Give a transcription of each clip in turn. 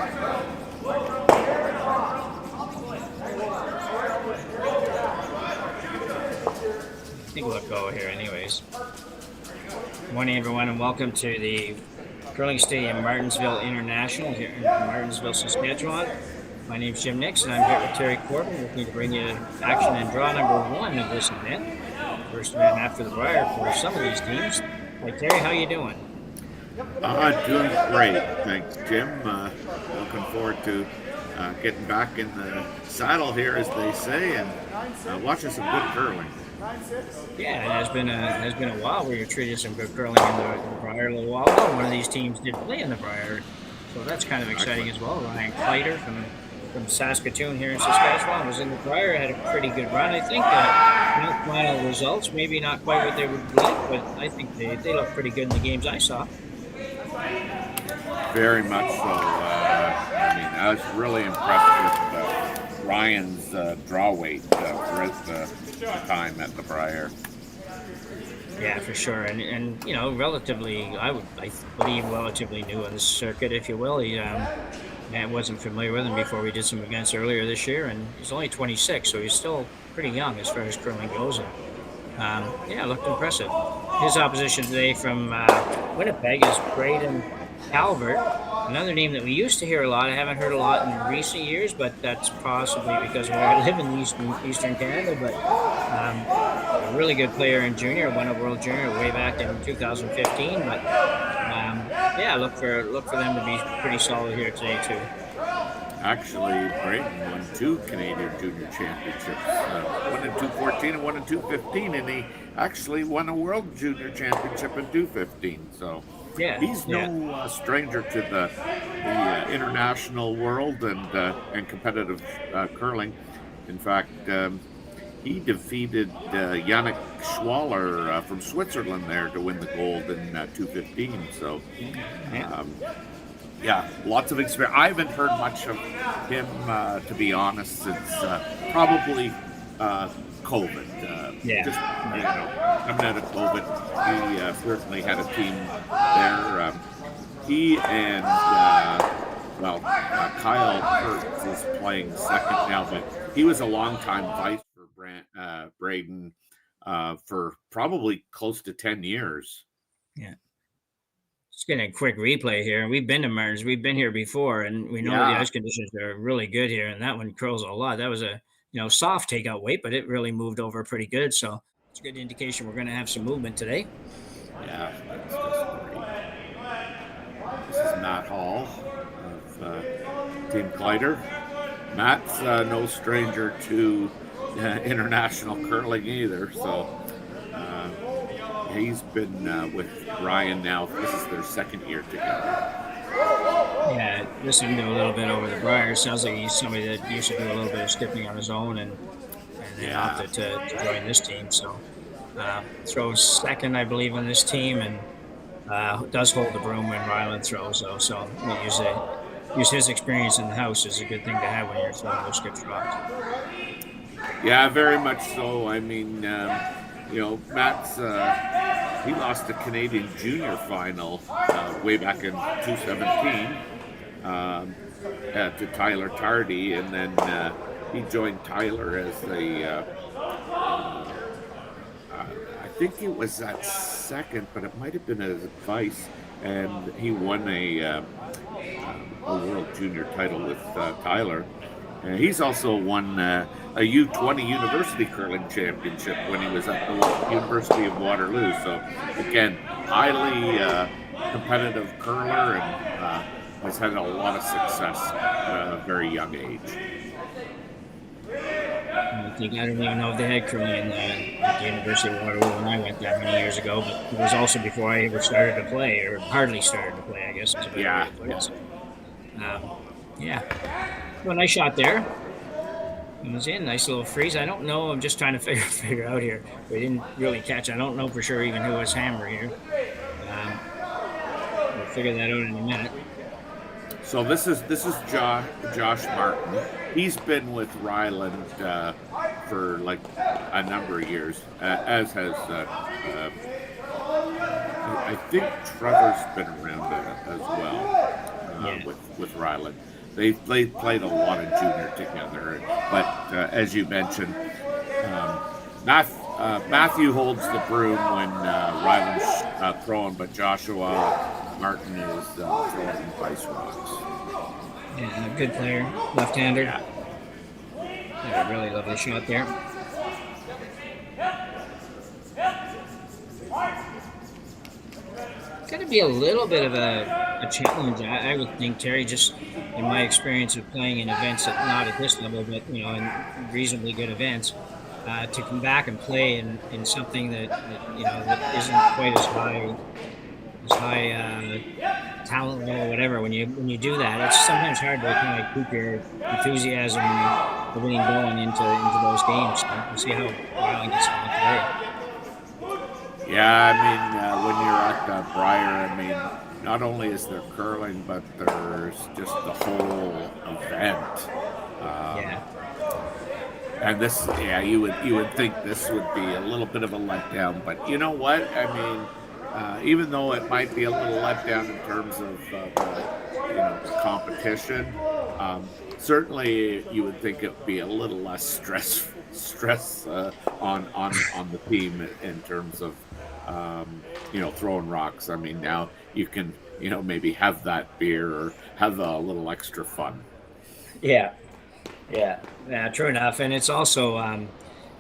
I think we'll go here anyways. Morning, everyone, and welcome to the Curling Stadium Martensville International here in Martensville, Saskatchewan. My name is Jim Nix, and I'm here with Terry Corbin, looking to bring you action and draw number one of this event. First event after the Brier for some of these teams. Hey, Terry, how you doing? Doing great, thanks, Jim. Looking forward to getting back in the saddle here, as they say, and watching some good curling. Yeah, it has been a while. We were treated some good curling in the Brier a little while ago. One of these teams did play in the Brier, so that's kind of exciting as well. Rylan Kleiter from Saskatoon here in Saskatchewan was in the Brier, had a pretty good run. I think not final results, maybe not quite what they would like, but I think they look pretty good in the games I saw. Very much so. I was really impressed with Ryan's draw weight for his time at the Brier. Yeah, for sure, and you know, relatively, I believe relatively new on the circuit, if you will. I wasn't familiar with him before we did some events earlier this year, and he's only 26, so he's still pretty young as far as curling goes. And yeah, looked impressive. His opposition today from Winnipeg is Braden Calvert, another name that we used to hear a lot. I haven't heard a lot in recent years, but that's possibly because where I live in Eastern Canada. But a really good player in junior, won a World Junior way back in 2015. But yeah, look for them to be pretty solid here today too. Actually, Braden won 2 Canadian Junior Championships, one in 214 and one in 215, and he actually won a World Junior Championship in 215. So yeah, he's no stranger to the international world and competitive curling. In fact, he defeated Yannick Schwaller from Switzerland there to win the gold in 215. So. Yeah, lots of experience. I haven't heard much of him, to be honest, since probably COVID. Just, coming out of COVID, he certainly had a team there. He and, Kyle Kurtz is playing second now, but he was a longtime vice for Braden for probably close to 10 years. Yeah. Just getting a quick replay here. We've been to Martins. We've been here before, and we know the ice conditions are really good here. And that one curls a lot. That was a soft takeout weight, but it really moved over pretty good. So it's a good indication we're going to have some movement today. Yeah, that's just great. This is Matt Hall of Team Kleiter. Matt's no stranger to international curling either. So. He's been with Ryan now. This is their second year together. Yeah, listening to a little bit over the Brier, sounds like he's somebody that used to do a little bit of skipping on his own and then opted to join this team. So throws second, I believe, on this team, and does hold the broom when Rylan throws, though. So use his experience in the house is a good thing to have when you're throwing those skip drops. Yeah, very much so. I mean, Matt's he lost the Canadian Junior final way back in 2017 to Tyler Tardy, and then he joined Tyler as I think it was that second, but it might have been as vice, and he won a World Junior title with Tyler. He's also won a U20 University Curling Championship when he was at the University of Waterloo. So, again, highly competitive curler and has had a lot of success at a very young age. I don't even know if they had curling at the University of Waterloo when I went that many years ago, but it was also before I ever started to play, or hardly started to play, I guess. Yeah. Well, nice shot there. It was in. Nice little freeze. I don't know. I'm just trying to figure out here. We didn't really catch. I don't know for sure even who was hammer here. We'll figure that out in a minute. So this is Josh Martin. He's been with Ryland for like a number of years, as has I think Trevor's been around as well with Ryland. They played a lot of junior together, but as you mentioned, um, Matthew holds the broom when Rylan's throwing, but Joshua Martin is throwing ice rocks. Yeah, good player, left-hander. Yeah. Yeah, really lovely shot there. Going to be a little bit of a challenge, I would think, Terry, just in my experience of playing in events that not at this level, but in reasonably good events, to come back and play in something that isn't quite as high talent level or whatever. When you do that, it's sometimes hard to kind of keep your enthusiasm and everything going into those games. So we'll see how Rylan gets on today. Yeah, I mean, when you're at the Briar, I mean, not only is there curling, but there's just the whole event. Yeah. And this, yeah, you would think this would be a little bit of a letdown, but you know what? I mean, even though it might be a little letdown in terms of the competition, certainly you would think it would be a little less stress on the team in terms of throwing rocks. I mean, now you can maybe have that beer or have a little extra fun. Yeah. Yeah, true enough. And it's also,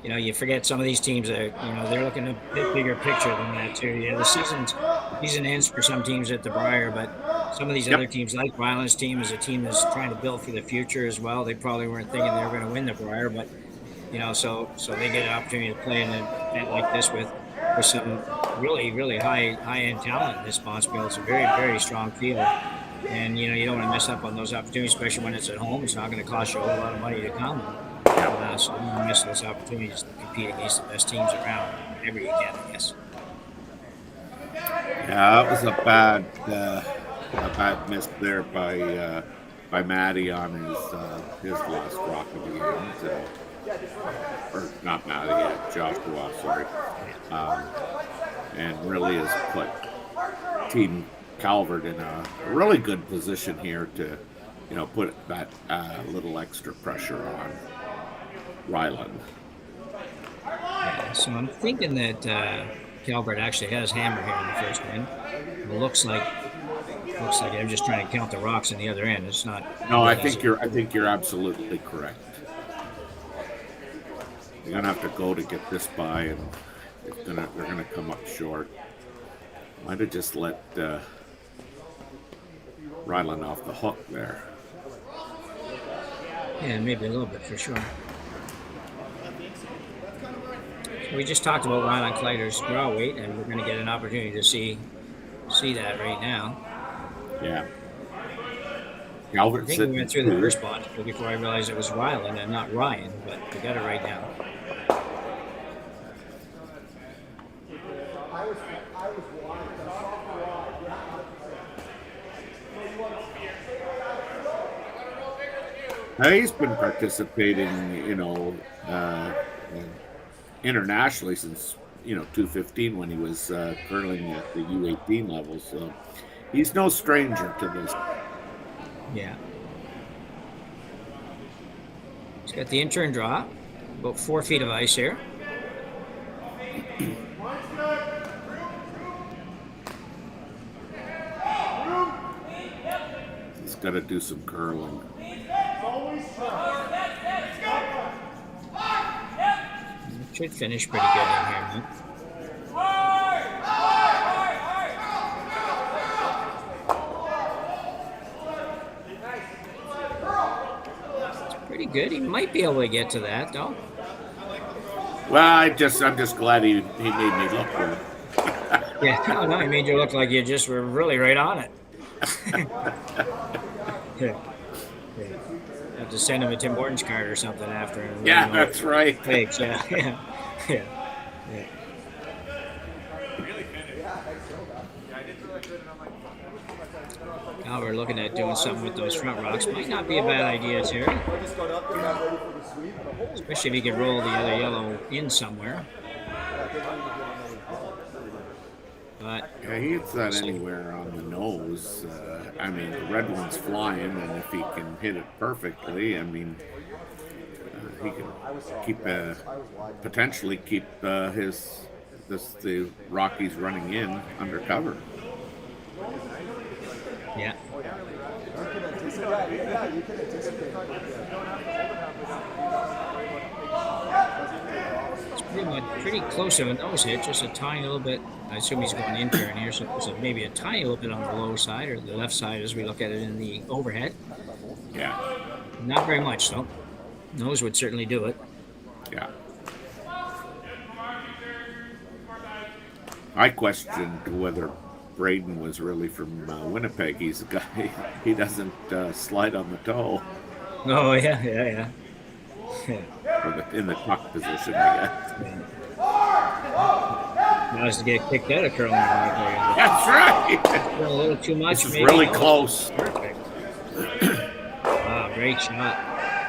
you forget some of these teams are, they're looking a bit bigger picture than that too. Yeah, the season ends for some teams at the Briar, but some of these other teams, like Rylan's team, is a team that's trying to build for the future as well. They probably weren't thinking they were going to win the Briar, but so they get an opportunity to play in an event like this with some really, really high-end talent in this Manitoba. It's a very, very strong field. And, you don't want to miss up on those opportunities, especially when it's at home. It's not going to cost you a whole lot of money to come. So you don't want to miss those opportunities to compete against the best teams around whenever you can, I guess. Yeah, that was a bad miss there by Matty on his last rock of the end. Or not Matty, Joshua, sorry. And really has put Team Calvert in a really good position here to, put that little extra pressure on Rylan. Yeah, so I'm thinking that Calvert actually has hammer here in the first end. It looks like I'm just trying to count the rocks on the other end. It's not. No, I think you're absolutely correct. You're gonna have to go to get this by, and they're gonna come up short. Might have just let Rylan off the hook there. Yeah, maybe a little bit for sure. So we just talked about Rylan Kleiter's draw weight, and we're going to get an opportunity to see that right now. Yeah. Calvert, I think we went through the first spot before I realized it was Rylan and not Ryan, but we got it right now. He's been participating, internationally since 2015 when he was curling at the U18 level. So he's no stranger to this. Yeah. He's got the intern draw, about 4 feet of ice here. He's got to do some curling. Should finish pretty good in here, man. It's pretty good. He might be able to get to that, though. Well, I'm just glad he made me look good. Yeah, no, he made you look like you just were really right on it. Yeah. Have to send him a Tim Hortons card or something after him. Yeah, that's right. Thanks, yeah. Now we're looking at doing something with those front rocks. Might not be a bad idea, Terry. Especially if you can roll the other yellow in somewhere. But yeah, he hits that anywhere on the nose. I mean, the red one's flying, and if he can hit it perfectly, I mean, he can keep potentially keep the Rockies running in under cover. Yeah. It's pretty close to a nose hit, just a tiny little bit. I assume he's going in turn here, so maybe a tiny little bit on the low side or the left side as we look at it in the overhead. Yeah. Not very much, though. Nose would certainly do it. Yeah. I questioned whether Braden was really from Winnipeg. He's a guy, he doesn't slide on the toe. Oh, yeah. Or in the puck position, I guess. Now is to get kicked out of curling. That's right. A little too much. This is really close. Perfect. Wow, great shot.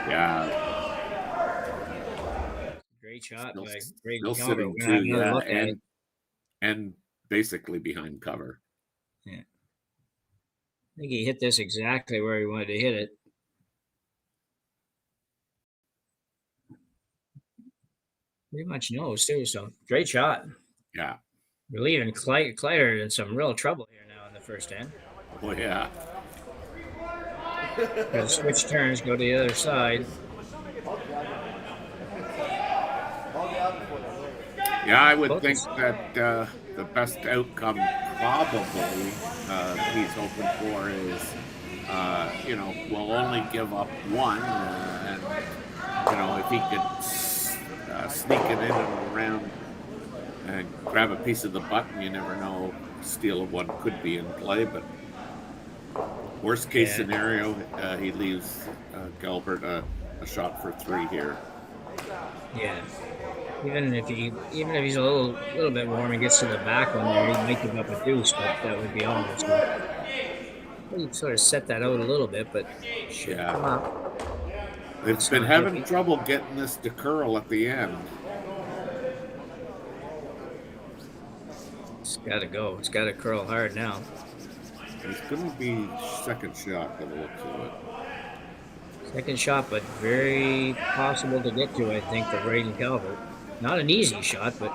Yeah. Great shot by Braden Still Calvert. sitting too, and basically behind cover. Yeah. I think he hit this exactly where he wanted to hit it. Pretty much knows too, so great shot. Yeah. We're leaving Kleiter in some real trouble here now in the first end. Oh, yeah. Gotta switch turns, go to the other side. Yeah, I would think that the best outcome probably he's hoping for is, we'll only give up one. And, if he could sneak it in and around and grab a piece of the button, you never know. Steal of one could be in play, but worst case scenario, he leaves Calvert a shot for 3 here. Yeah. Even if he's a little bit warm and gets to the back one there, he might give up a deuce, but that would be almost. He sort of set that out a little bit, but should come up. It's been having trouble getting this to curl at the end. It's got to go. It's got to curl hard now. It's going to be second shot by the looks of it. Second shot, but very possible to get to, I think, for Braden Calvert. Not an easy shot, but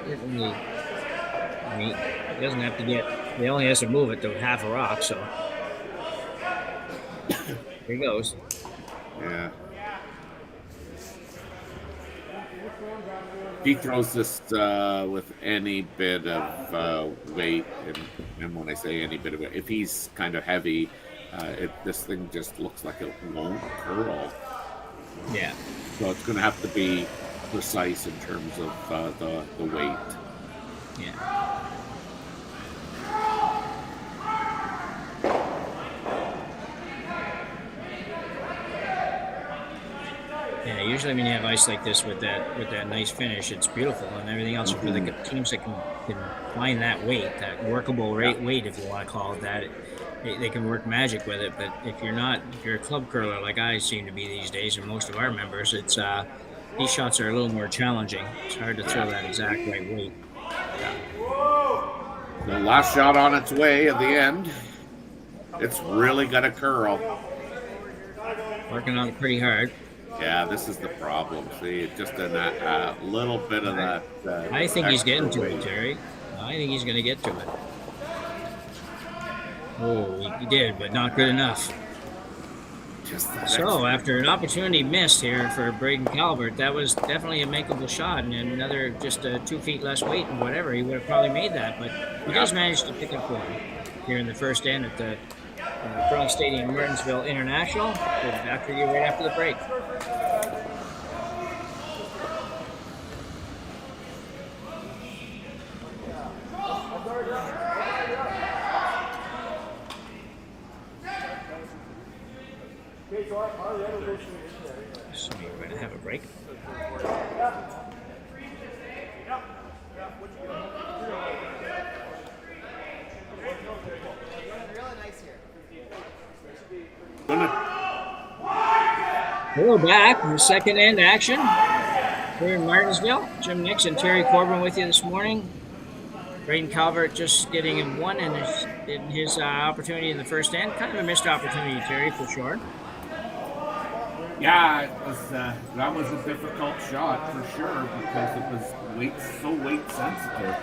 certainly, he doesn't have to he only has to move it to half a rock, so here he goes. Yeah. He throws this with any bit of weight, and when I say any bit of weight, if he's kind of heavy, this thing just looks like it won't curl. Yeah. So it's going to have to be precise in terms of the weight. Yeah. Yeah, usually when you have ice like this with that nice finish, it's beautiful and everything else. For the teams that can find that weight, that workable weight, if you want to call it that, they can work magic with it. But if you're a club curler like I seem to be these days, and most of our members, it's these shots are a little more challenging. It's hard to throw that exact right weight. Yeah. The last shot on its way at the end. It's really got to curl. Working on it pretty hard. Yeah, this is the problem. See, just a little bit of that. I think he's getting to it, Terry. I think he's going to get to it. Oh, he did, but not good enough. So, after an opportunity missed here for Braden Calvert, that was definitely a makeable shot, and another just 2 feet less weight and whatever, he would have probably made that. But he does manage to pick up one here in the first end at the Curling Stadium, Martensville International. We'll be back for you right after the break. So we're going to have a break. We're back from the second end action here in Martensville. Jim Nix and Terry Corbin with you this morning. Braden Calvert just getting him one in his in his opportunity in the first end. Kind of a missed opportunity, Terry, for sure. Yeah, it was, that was a difficult shot for sure because it was so weight sensitive.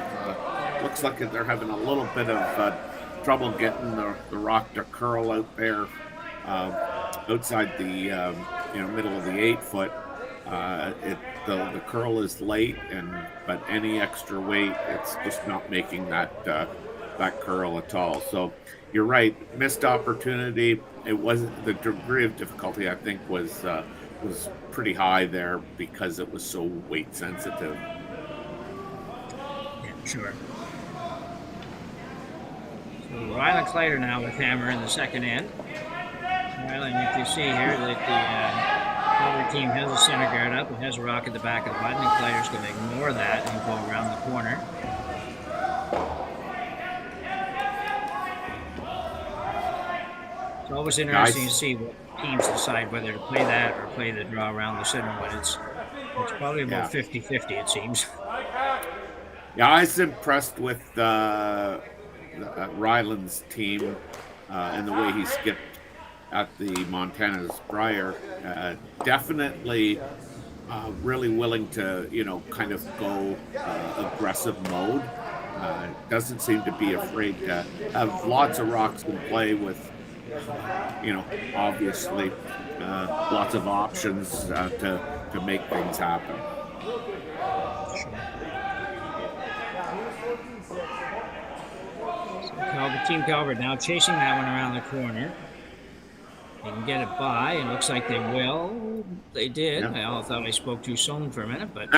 Looks like they're having a little bit of trouble getting the rock to curl out there outside the middle of the 8 foot. The curl is late, but any extra weight, it's just not making that curl at all. So you're right, missed opportunity. It wasn't the degree of difficulty. I think was pretty high there because it was so weight sensitive. Yeah, sure. So Rylan Kleiter now with hammer in the second end. Rylan, if you see here that the Calvert team has a center guard up, it has a rock at the back of the button, and Kleiter's going to ignore that and go around the corner. It's always interesting to see what teams decide whether to play that or play the draw around the center, but it's probably about 50-50, it seems. Yeah, I was impressed with Ryland's team and the way he skipped at the Montana's Brier. Definitely really willing to, kind of go aggressive mode. Doesn't seem to be afraid to have lots of rocks in play with, obviously lots of options to make things happen. So Team Calvert now chasing that one around the corner. They can get it by. It looks like they will. They did. Yeah. I thought I spoke too soon for a minute, but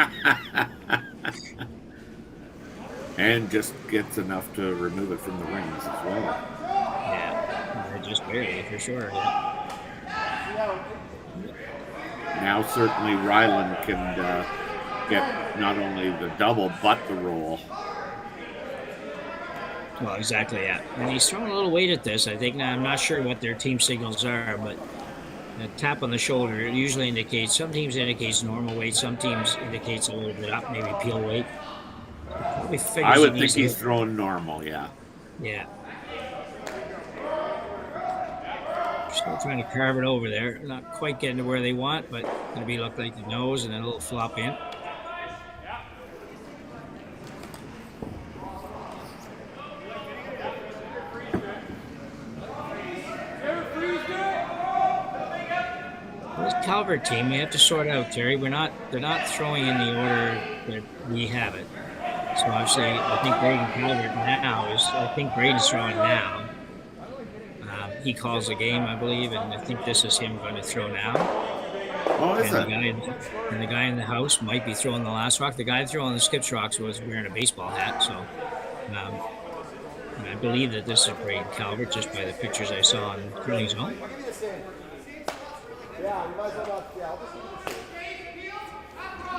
and just gets enough to remove it from the rings as well. Yeah, just barely for sure. Yeah. Now certainly Ryland can get not only the double but the roll. Well, exactly, yeah. And he's throwing a little weight at this. I think now I'm not sure what their team signals are, but a tap on the shoulder usually indicates, some teams indicates normal weight, some teams indicates a little bit up, maybe peel weight. I would think he's throwing normal, yeah. Yeah. Still trying to carve it over there. Not quite getting to where they want, but going to be look like the nose and then a little flop in. This Calvert team, we have to sort out, Terry. They're not throwing in the order that we have it. So obviously, I think Braden Calvert I think Braden's throwing now. He calls the game, I believe, and I think this is him going to throw now. Oh, is it? And the guy in the house might be throwing the last rock. The guy throwing the skips rocks was wearing a baseball hat, so I believe that this is Braden Calvert just by the pictures I saw on Curling Zone. But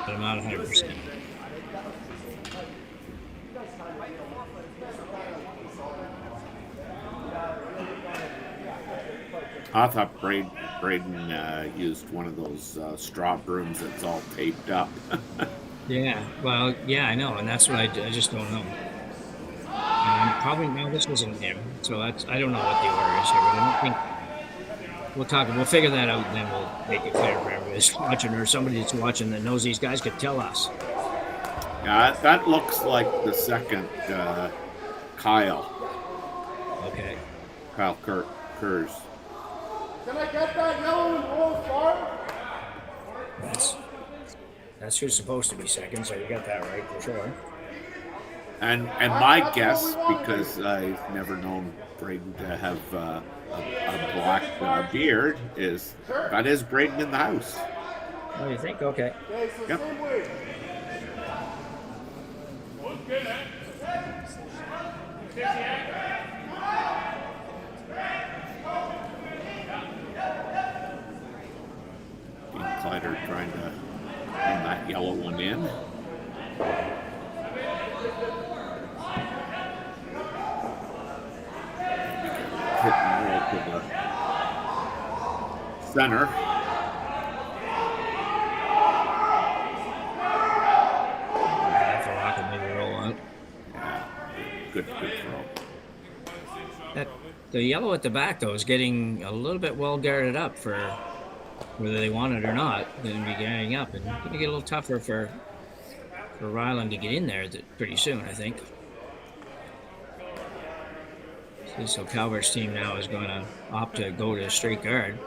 I'm not 100%. I thought Braden used one of those straw brooms that's all taped up. Yeah, well, yeah, I know, and that's what I just don't know. Probably no, this wasn't him, so I don't know what the order is here, but I don't think we'll figure that out, and then we'll make it clear for everybody that's watching, or somebody that's watching that knows these guys could tell us. Yeah, that looks like the second Kyle. Okay. Kyle Kurz. Can I get that yellow and roll far? That's who's supposed to be second, so you got that right for sure. And my guess, because I've never known Braden to have a black beard, is that is Braden in the house. Oh, you think? Okay. Yep. Kleiter trying to run that yellow one in. Hit and roll to the center. Half a rock and maybe roll out. Yeah, good throw. The yellow at the back, though, is getting a little bit well guarded up for whether they want it or not. Going to be guarding up, and going to get a little tougher for Rylan to get in there pretty soon, I think. So Calvert's team now is going to opt to go to straight guard.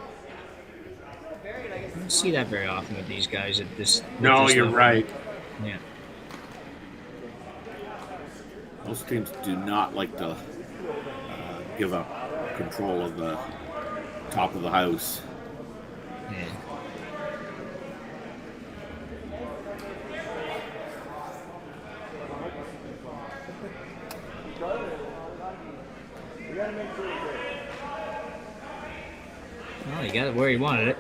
I don't see that very often with these guys at this. No, you're right. Yeah. Most teams do not like to give up control of the top of the house. Yeah. Well, he got it where he wanted it.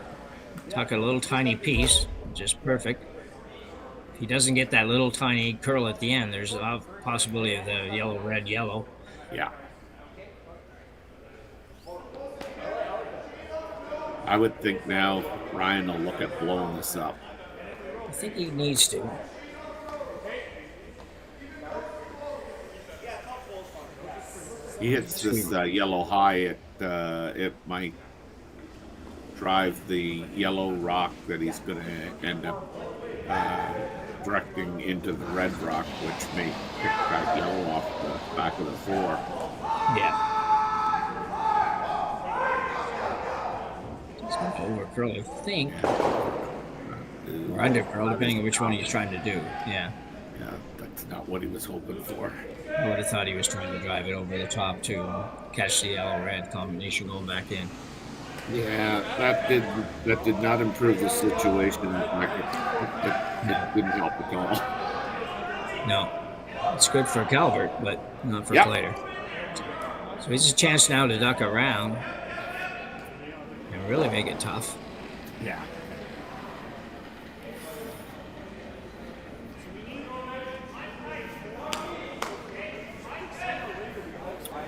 Tuck a little tiny piece, just perfect. If he doesn't get that little tiny curl at the end, there's a possibility of the yellow, red, yellow. Yeah. I would think now Ryan will look at blowing this up. I think he needs to. He hits this yellow high, it might drive the yellow rock that he's going to end up directing into the red rock, which may pick that yellow off the back of the floor. Yeah. It's not over curl, I think. Or under curl, depending on which one he's trying to do. Yeah. Yeah, that's not what he was hoping for. I would have thought he was trying to drive it over the top to catch the yellow-red combination going back in. Yeah, that did not improve the situation. It didn't help at all. No. It's good for Calvert, but not for Kleiter. So he's a chance now to duck around and really make it tough. Yeah.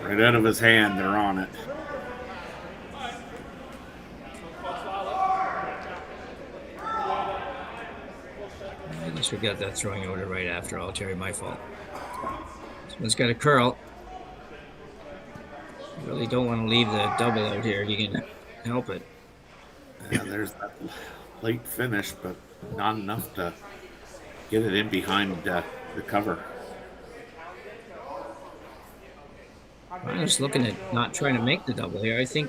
Right out of his hand, they're on it. I guess we got that throwing order right after all, Terry. My fault. This one's got a curl. Really don't want to leave the double out here if you can help it. Yeah, there's that late finish, but not enough to get it in behind the cover. I'm just looking at not trying to make the double here. I think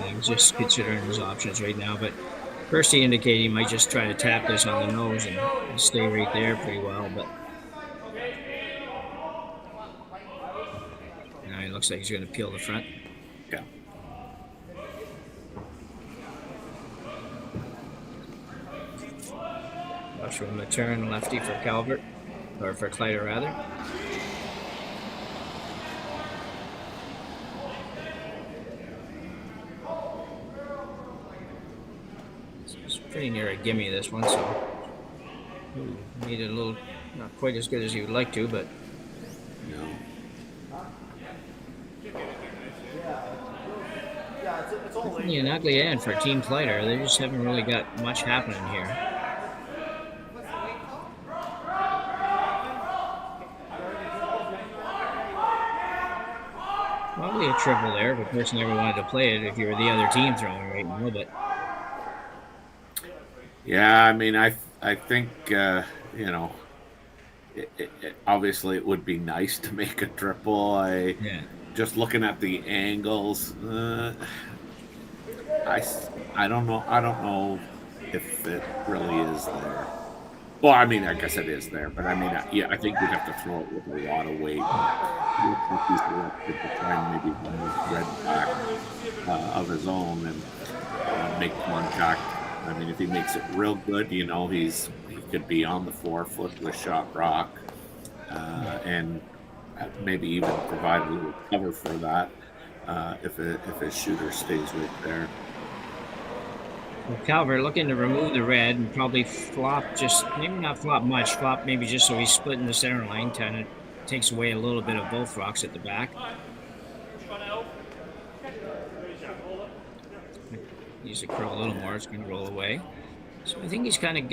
he's just considering his options right now. But first he indicated he might just try to tap this on the nose and stay right there pretty well. But now it looks like he's going to peel the front. Yeah. Watch from the turn lefty for Calvert, or for Kleiter rather. Pretty near a gimme this one, so made it a little not quite as good as you would like to, but No. definitely an ugly end for Team Kleiter. They just haven't really got much happening here. Probably a triple there, but person never wanted to play it if you were the other team throwing right now, but Yeah, I mean, I think obviously it would be nice to make a triple. Just looking at the angles, I don't know. I don't know if it really is there. Well, I mean, I guess it is there, but I mean, I think we'd have to throw it with a lot of weight. He's elected to try and maybe run his red back of his own and make contact. I mean, if he makes it real good, he could be on the 4-foot with shot rock, and maybe even provide a little cover for that if his shooter stays right there. Well, Calvert looking to remove the red and probably flop maybe not flop much, flop maybe just so he's splitting the center line, kind of takes away a little bit of both rocks at the back. Use the curl a little more, it's going to roll away. So I think he's kind of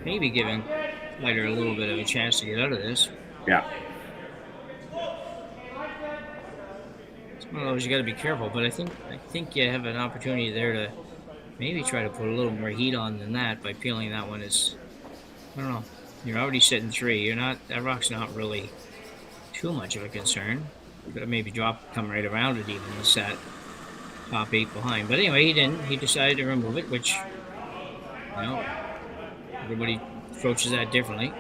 maybe giving Kleiter a little bit of a chance to get out of this. Yeah. Well, you got to be careful, but I think you have an opportunity there to maybe try to put a little more heat on than that by peeling that one. Is I don't know. You're already sitting 3. You're not that rock's not really too much of a concern. You could have maybe come right around it even and sat top 8 behind. But anyway, he didn't. He decided to remove it, which everybody approaches that differently.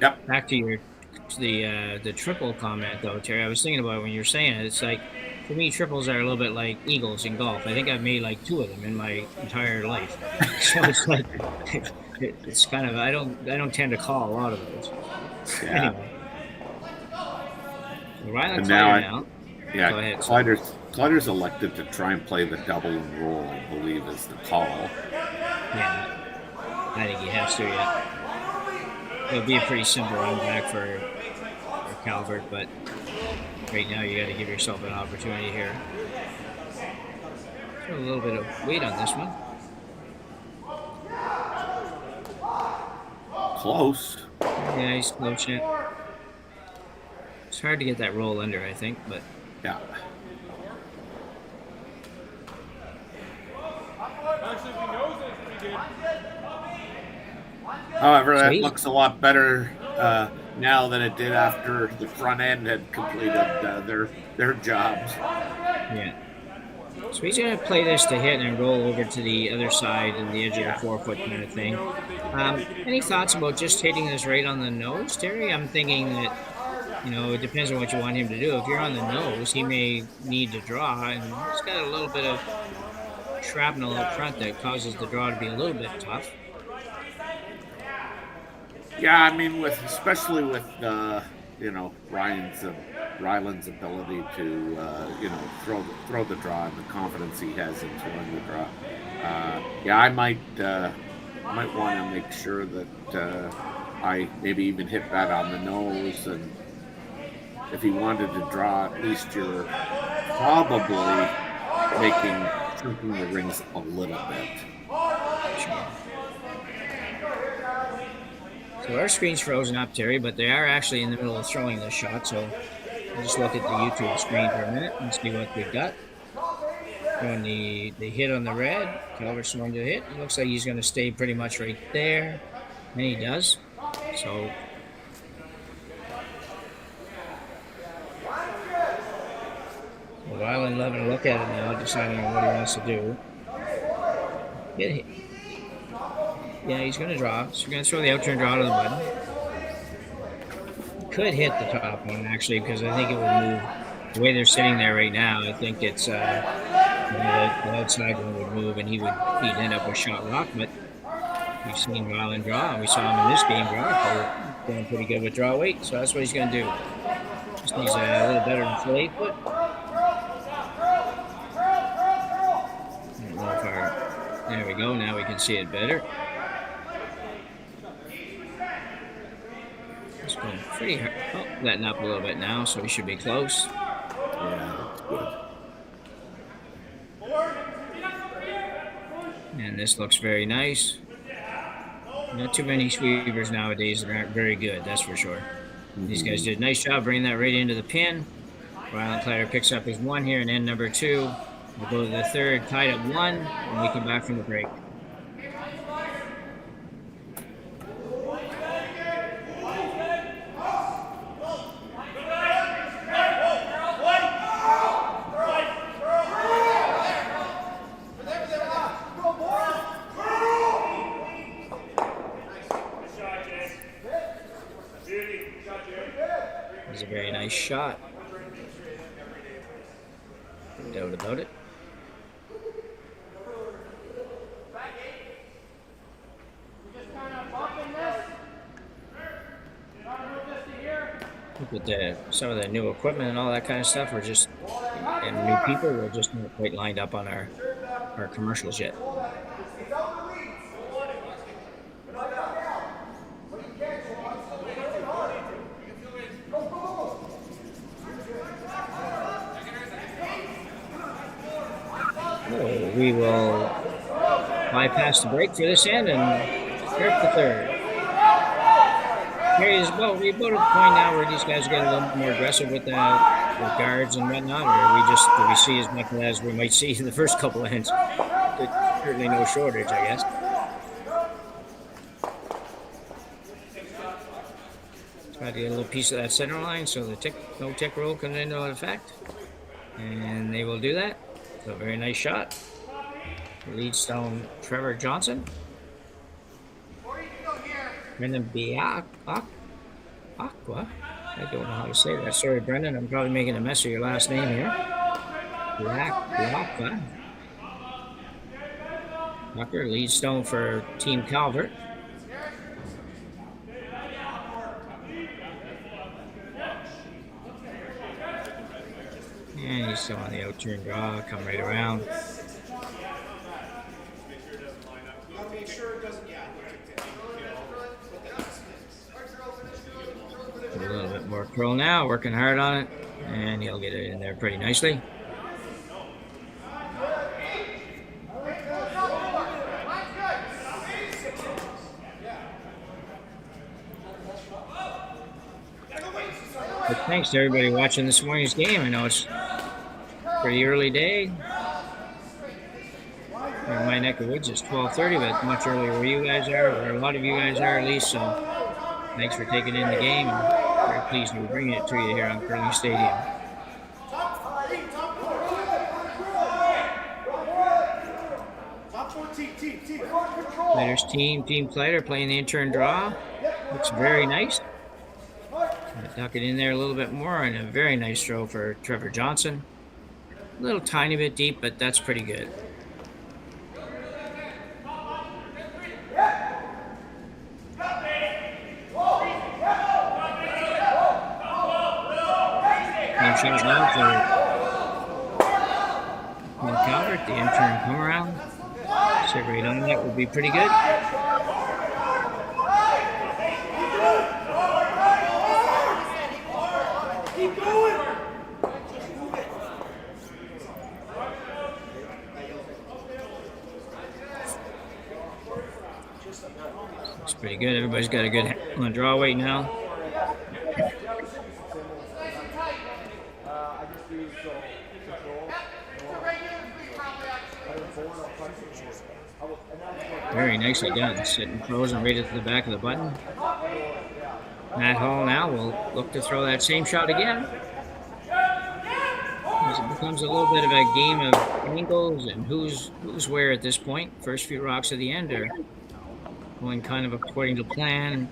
Yep. Back to the triple comment though, Terry. I was thinking about it when you were saying it. It's like, for me, triples are a little bit like eagles in golf. I think I've made like 2 of them in my entire life. So it's like it's kind of I don't tend to call a lot of those. Yeah. Anyway, Rylan And Kleiter now, now. yeah, Go ahead. Kleiter's elected to try and play the double and roll, I believe, is the call. Yeah, I think he has to. Yeah, it'll be a pretty simple run back for Calvert, but right now you got to give yourself an opportunity here. Put a little bit of weight on this one. Close. Yeah, he's close yet. It's hard to get that roll under, I think, but Yeah. However, that looks a lot better now than it did after the front end had completed their jobs. yeah. So he's going to play this to hit and roll over to the other side and the edge of the 4-foot kind of thing. Any thoughts about just hitting this right on the nose, Terry? I'm thinking that, it depends on what you want him to do. If you're on the nose, he may need to draw, and he's got a little bit of shrapnel up front that causes the draw to be a little bit tough. Yeah, I mean, especially with Rylan's ability to throw the draw and the confidence he has in throwing the draw. I might want to make sure that I maybe even hit that on the nose, and if he wanted to draw, at least you're probably shrinking the rings a little bit. Sure. So our screen's frozen up, Terry, but they are actually in the middle of throwing this shot, so we'll just look at the YouTube screen for a minute and see what we've got. When the hit on the red, Calvert's going to hit. It looks like he's going to stay pretty much right there, and he does. So Rylan loving to look at it now, deciding on what he wants to do. Hit. Yeah, he's going to draw. So we're going to throw the outturn draw to the button. Could hit the top one, actually, because I think it would move. The way they're sitting there right now, I think it's the outside one would move, and he'd end up with shot rock. But we've seen Rylan draw, and we saw him in this game draw. So going pretty good with draw weight, so that's what he's going to do. Just needs a little better than full 8-foot. I don't know if there we go. Now we can see it better. It's going pretty hard. Oh, letting up a little bit now, so we should be close. Yeah, that's good. And this looks very nice. Not too many sweepers nowadays that aren't very good, that's for sure. Mm-hmm. These guys did a nice job bringing that right into the pin. Rylan Kleiter picks up his 1 here and end number 2. We'll go to the third, tied at 1, and we come back from the break. It was a very nice shot. No doubt about it. With some of the new equipment and all that kind of stuff, and new people, we're just not quite lined up on our commercials yet. We will bypass the break for this end and start the third. Here is we go to the point now where these guys get a little more aggressive with the with guards and whatnot, or do we see as much as we might see in the first couple of hits? There's certainly no shortage, I guess. Try to get a little piece of that center line so the no tick roll comes into effect. And they will do that. So very nice shot. Lead stone Trevor Johnson. Brendan Aqua. I don't know how to say that. Sorry, Brendan. I'm probably making a mess of your last name here. Biakwa. Tucker, lead stone for Team Calvert. And he's still on the out-turn draw. Come right around. A little bit more curl now, working hard on it, and he'll get it in there pretty nicely. But thanks to everybody watching this morning's game. I know it's a pretty early day. In my neck of the woods, it's 12:30, but much earlier where you guys are, or a lot of you guys are at least, so thanks for taking in the game. I'm very pleased to be bringing it to you here on Curling Stadium. Kleiter's Team Kleiter playing the in-turn draw. Looks very nice. Duck it in there a little bit more, and a very nice throw for Trevor Johnson. A little tiny bit deep, but that's pretty good. Shot now for Calvert, the in-turn come around. Sit right on that would be pretty good. Keep going. Looks pretty good. Everybody's got a good handle on draw weight now. Very nicely done. Sitting frozen right at the back of the button. Matt Hall now will look to throw that same shot again. As it becomes a little bit of a game of angles and who's where at this point. First few rocks at the end are going kind of according to plan.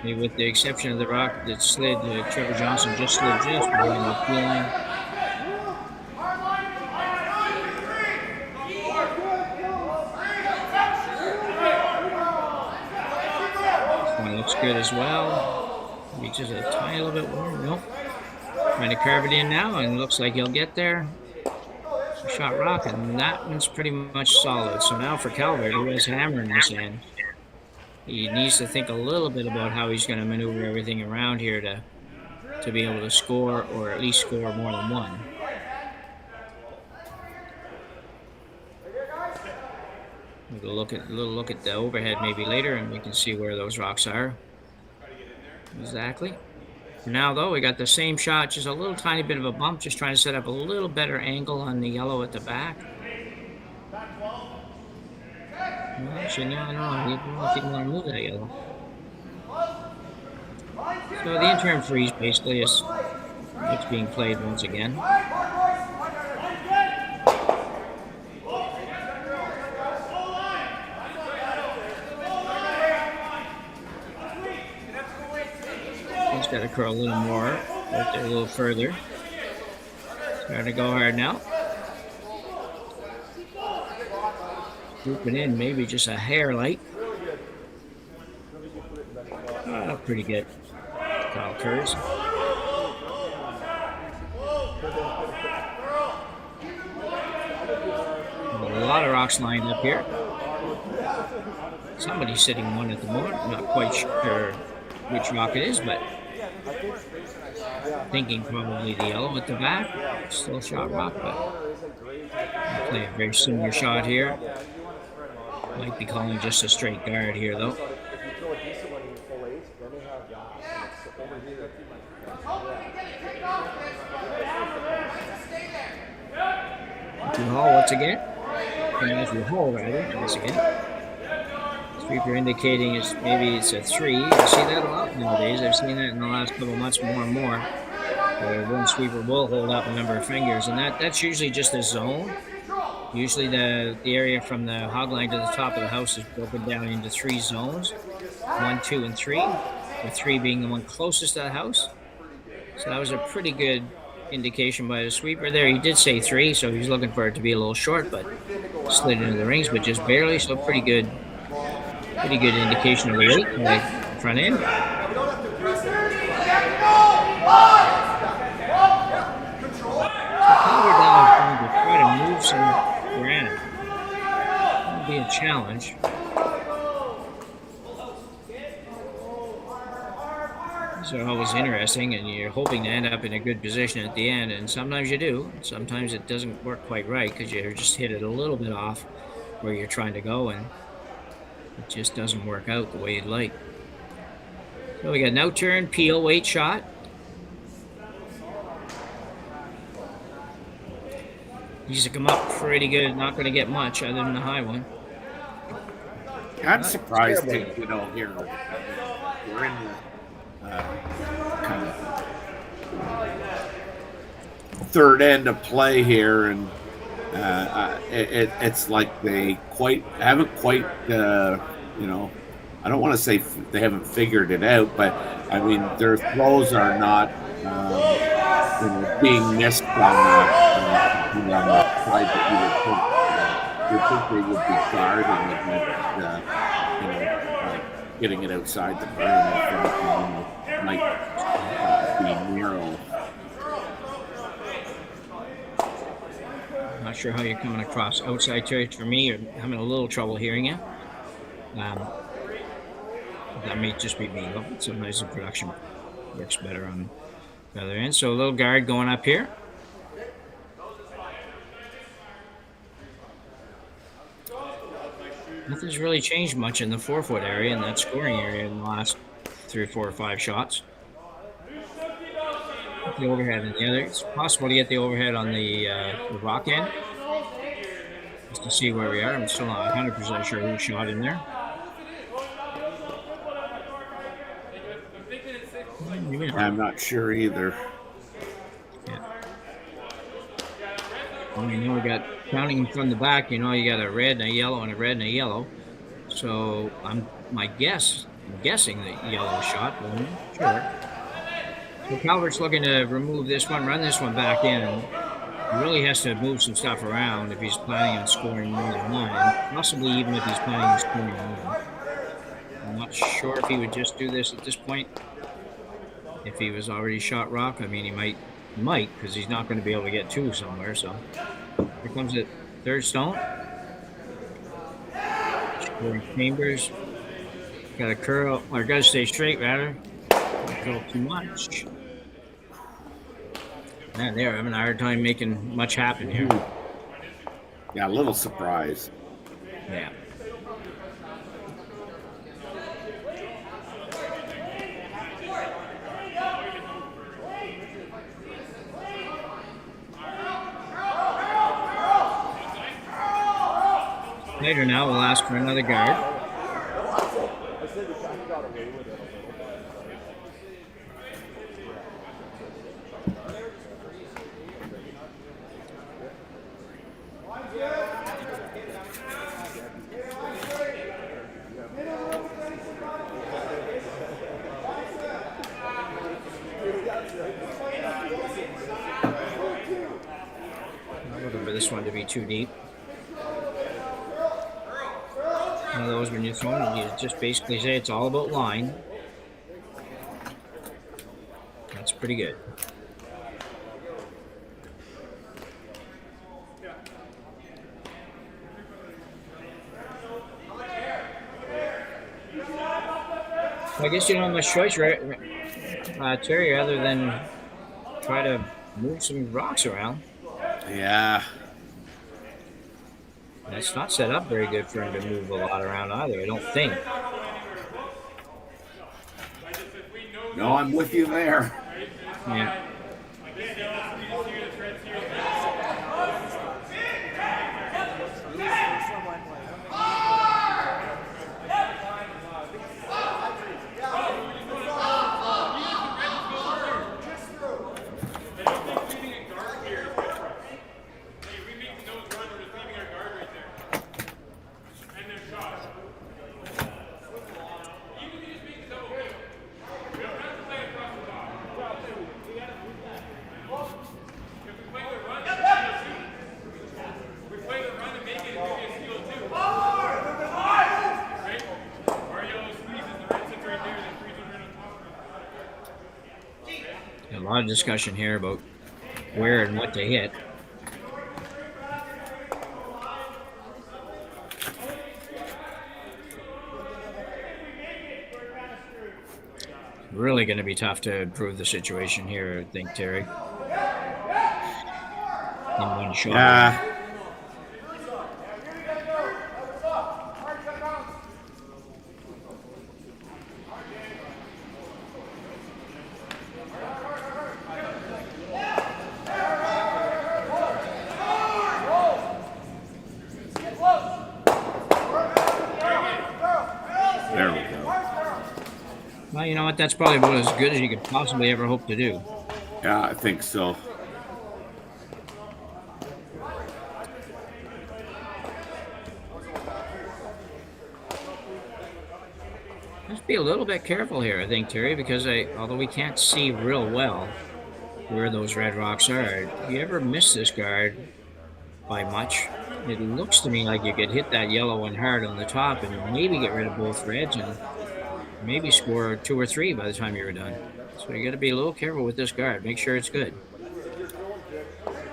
Maybe with the exception of the rock that slid, Trevor Johnson just slid just behind the field line. Looks good as well. Reaches a tiny little bit warm. Nope. Trying to carve it in now, and looks like he'll get there. Shot rock, and that one's pretty much solid. So now for Calvert, who has hammer in his hand, he needs to think a little bit about how he's going to maneuver everything around here to be able to score, or at least score more than one. We'll look at the overhead maybe later, and we can see where those rocks are. Exactly. For now, though, we got the same shot, just a little tiny bit of a bump, just trying to set up a little better angle on the yellow at the back. Well, actually, no, I don't know if you can want to move that yellow. So the interim freeze basically is what's being played once again. Got to curl a little more, right there a little further. Starting to go hard now. Looping in, maybe just a hair light. Oh, pretty good. Kyle Kurz. A lot of rocks lined up here. Somebody's sitting one at the moment. I'm not quite sure which rock it is, but thinking probably the yellow at the back. Still shot rock, but I'll play a very similar shot here. Might be calling just a straight guard here, though. To haul once again. As we haul, rather, once again. Sweeper indicating maybe it's a 3. I see that a lot nowadays. I've seen that in the last couple of months more and more. Where one sweeper will hold up a number of fingers, and that's usually just a zone. Usually the area from the hog line to the top of the house is broken down into 3 zones, 1, 2, and 3, with 3 being the one closest to the house. So that was a pretty good indication by the sweeper there. He did say 3, so he's looking for it to be a little short, but slid into the rings, but just barely. So pretty good indication of the weight by the front end. Calvert now is going to try to move some granite. That'll be a challenge. These are always interesting, and you're hoping to end up in a good position at the end, and sometimes you do. Sometimes it doesn't work quite right because you just hit it a little bit off where you're trying to go, and it just doesn't work out the way you'd like. So we got an out-turn, peel, weight shot. These have come up pretty good. Not going to get much other than the high one. I'm surprised to, here we're in the kind of third end of play here, and it's like they haven't quite I don't want to say they haven't figured it out, but I mean their throws are not being missed on the side that you would think they would be guarding against getting it outside the berm might be narrow. Not sure how you're coming across outside territory. For me, I'm having a little trouble hearing you. That may just be me, but sometimes the production works better on the other end. So a little guard going up here. Nothing's really changed much in the 4-foot area and that scoring area in the last 3 or 4 or 5 shots. The overhead and the other. It's possible to get the overhead on the rock end. Just to see where we are. I'm still not 100% sure who shot in there. I'm not sure either. Yeah. Well, we got counting from the back. You got a red and a yellow and a red and a yellow. So I'm guessing the yellow shot, but I'm not sure. So Calvert's looking to remove this one, run this one back in. He really has to move some stuff around if he's planning on scoring more than one, and possibly even if he's planning on scoring more. I'm not sure if he would just do this at this point. If he was already shot rock, I mean, he might, because he's not going to be able to get 2 somewhere. So here comes the third stone. Scoring chambers. Got to curl, or got to stay straight rather. Don't curl too much. Man, they're having a hard time making much happen here. Yeah, a little surprised. Yeah. Later now, we'll ask for another guard. I'm looking for this one to be too deep. One of those when you're throwing, you just basically say it's all about line. That's pretty good. I guess you don't have much choice, right, Terry, other than try to move some rocks around. Yeah. It's not set up very good for him to move a lot around either, I don't think. No, I'm with you there. Yeah. lot of discussion here about where and what to hit. Really going to be tough to improve the situation here, I think, Terry. In one shot. Yeah. There we go. Well, you know what? That's probably about as good as you could possibly ever hope to do. Yeah, I think so. Just be a little bit careful here, I think, Terry, because although we can't see real well where those red rocks are, if you ever miss this guard by much, it looks to me like you could hit that yellow one hard on the top and maybe get rid of both reds and maybe score 2 or 3 by the time you're done. So you got to be a little careful with this guard. Make sure it's good.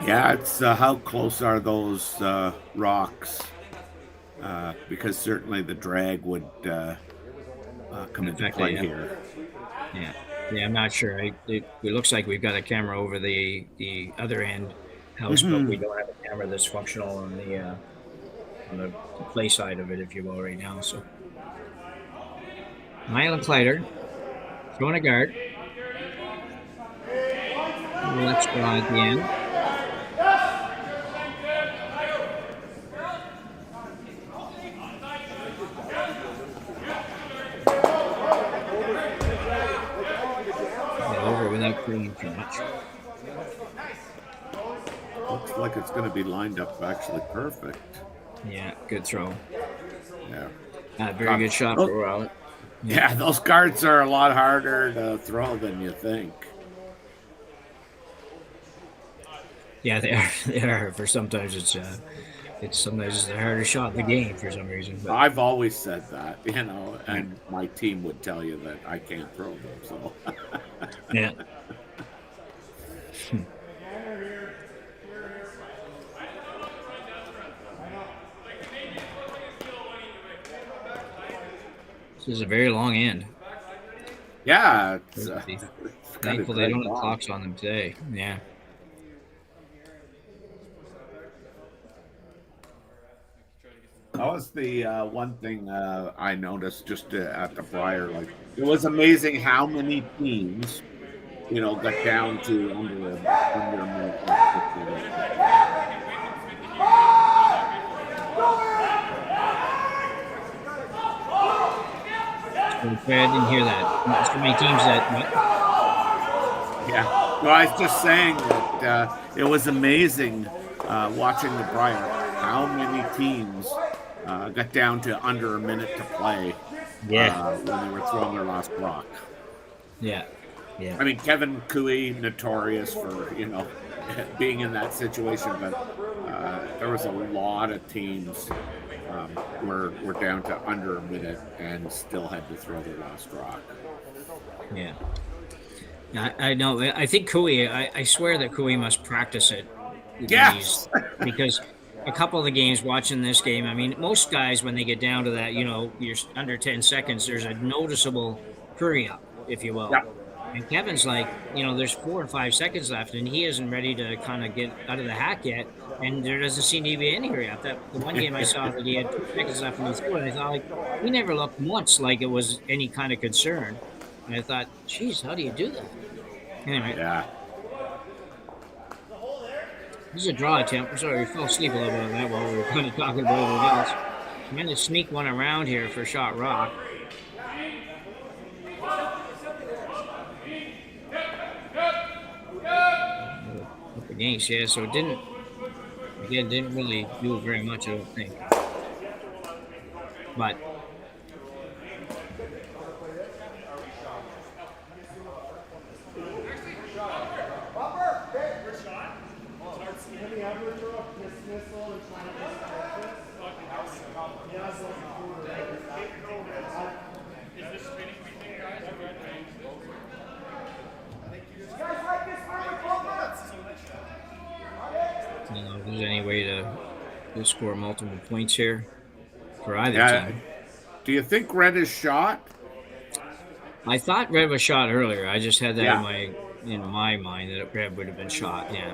Yeah, it's how close are those rocks? Because certainly the drag would come into play here. Yeah, I'm not sure. It looks like we've got a camera over the other end house, but we don't have a camera that's functional on the play side of it, if you will, right now. So, Rylan Kleiter throwing a guard. Let's go at the end. Over without creating too much. Looks like it's going to be lined up actually perfect. Yeah, good throw. Yeah. Very good shot for Rylan. Yeah, those guards are a lot harder to throw than you think. Yeah, they are. They are. For sometimes it's sometimes the hardest shot in the game for some reason. But I've always said that, and my team would tell you that I can't throw them. So yeah. This is a very long end. Yeah, it's thankful they don't have clocks on them today. Yeah. That was the one thing I noticed just at the Briar. Like, it was amazing how many teams, got down to under a minute. I didn't hear that. There's so many teams that. Yeah. No, I was just saying that it was amazing watching the Briar how many teams got down to under a minute to play. Yeah. When they were throwing their last rock. Yeah. Yeah. I mean, Kevin Cooey, notorious for being in that situation, but there was a lot of teams were down to under a minute and still had to throw their last rock. Yeah. I know. I think Cooey. I swear that Cooey must practice it. Yes. Because a couple of the games watching this game, I mean, most guys when they get down to that, you're under 10 seconds. There's a noticeable hurry up, if you will. Yep. And Kevin's like, there's 4 or 5 seconds left, and he isn't ready to kind of get out of the hack yet. And there doesn't seem to be any hurry up. The one game I saw that he had 2 seconds left and he threw it, I thought, he never looked once like it was any kind of concern. And I thought, geez, how do you do that? Anyway. Yeah. This is a draw attempt. I'm sorry, we fell asleep a little bit on that while we were kind of talking about everything else. I'm going to sneak one around here for shot rock. Up against, yeah, so it didn't really do very much, I don't think. But if there's any way to score multiple points here for either Yeah. team. Do you think Red is shot? I thought Red was shot earlier. I just had that Yeah. in my mind that Red would have been shot. Yeah.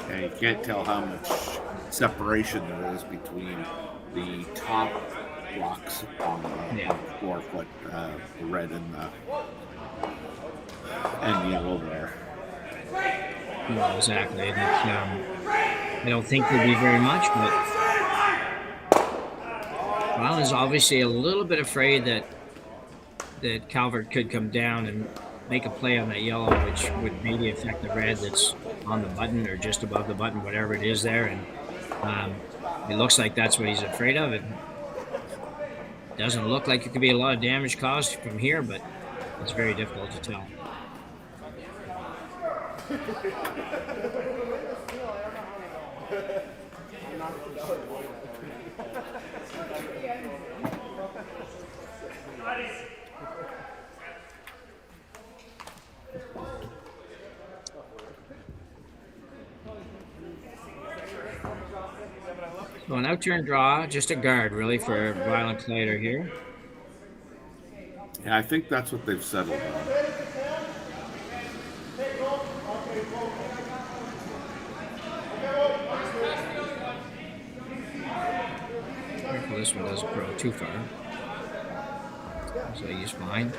And you can't tell how much separation there is between the top rocks on the Yeah. 4 foot, the red and yellow there. No, exactly. And I don't think there'd be very much, but Rylan's obviously a little bit afraid that Calvert could come down and make a play on that yellow, which would maybe affect the red that's on the button or just above the button, whatever it is there. And it looks like that's what he's afraid of. It doesn't look like it could be a lot of damage caused from here, but it's very difficult to tell. So an out-turn draw, just a guard really for Rylan Kleiter here. Yeah, I think that's what they've settled on. Careful, this one doesn't go too far. So he's fine.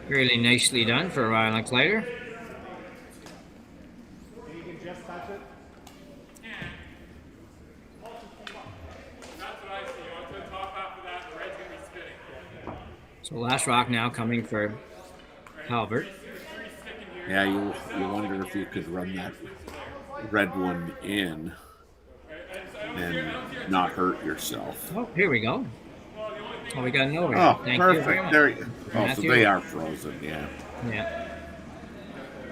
Really nicely done for Rylan Kleiter. So last rock now coming for Calvert. Yeah, you wonder if you could run that red one in and not hurt yourself. Oh, here we go. Oh, we got an over. Oh, Thank you very perfect. much. There you Oh, so Matthew. they are frozen, yeah. Yeah.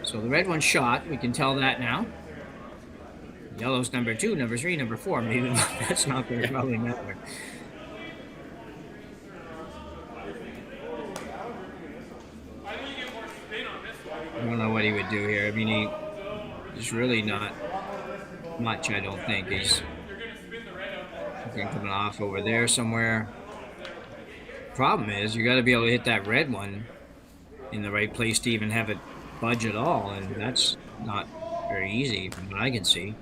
So the red one's shot. We can tell that now. Yellow's number 2, number 3, number 4. Maybe that's not going to probably matter. I don't know what he would do here. I mean, he's really not much, I don't think. He's coming off over there somewhere. Problem is, you got to be able to hit that red one in the right place to even have it budge at all, and that's not very easy from what I can see.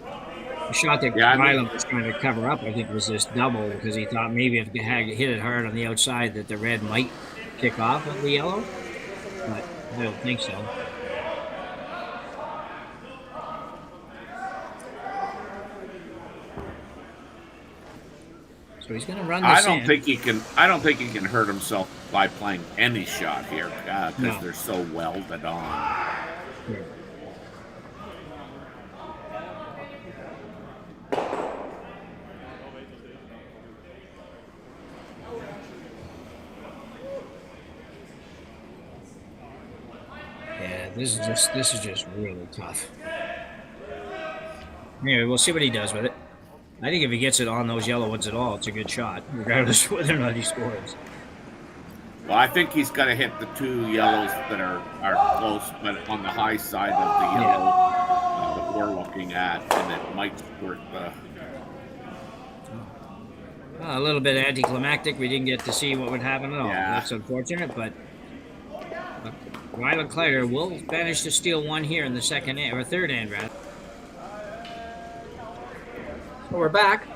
The shot that Rylan was trying to cover up, I think, was this double because he thought maybe if he had hit it hard on the outside that the red might kick off of the yellow, but I don't think so. So he's going to run this I don't think he can hurt himself by playing any shot here because they're so welded on. Yeah. Yeah, this is just really tough. Anyway, we'll see what he does with it. I think if he gets it on those yellow ones at all, it's a good shot, regardless of whether or not he scores. Well, I think he's got to hit the 2 yellows that are close, but on the high side of the yellow that we're looking at, and it might work. A little bit anticlimactic. We didn't get to see what would happen at all. Yeah. That's unfortunate, but Rylan Kleiter will manage to steal one here in the second or third end, rather. So we're back.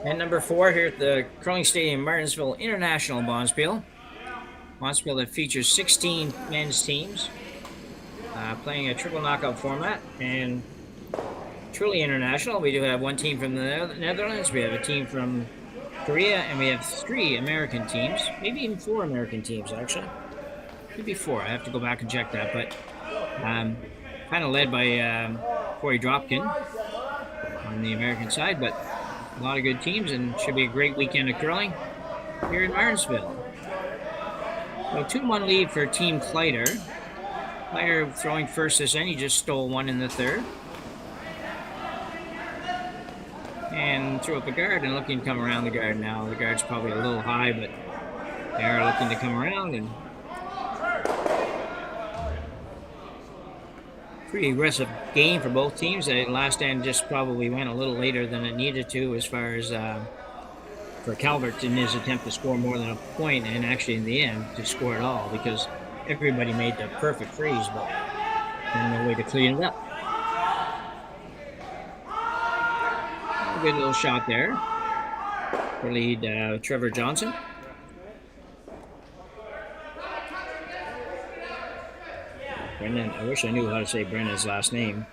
And number 4 here at the Curling Stadium, Martensville International Bonspiel. Bonspiel that features 16 men's teams playing a triple knockout format. And truly international. We do have one team from the Netherlands, we have a team from Korea, and we have 3 American teams. Maybe even 4 American teams, actually. Could be 4. I have to go back and check that. But kind of led by Corey Dropkin on the American side, but A lot of good teams, and should be a great weekend of curling here in Martensville. So 2-1 lead for Team Kleiter. Kleiter throwing first this inning, he just stole one in the third. And threw up a guard and looking to come around the guard now. The guard's probably a little high, but they are looking to come around, and pretty aggressive game for both teams. The last end just probably went a little later than it needed to as far as for Calvert in his attempt to score more than a point, and actually in the end to score it all, because everybody made the perfect freeze, but no way to clean it up. A good little shot there for lead Trevor Johnson. Brendan, I wish I knew how to say Brendan's last name.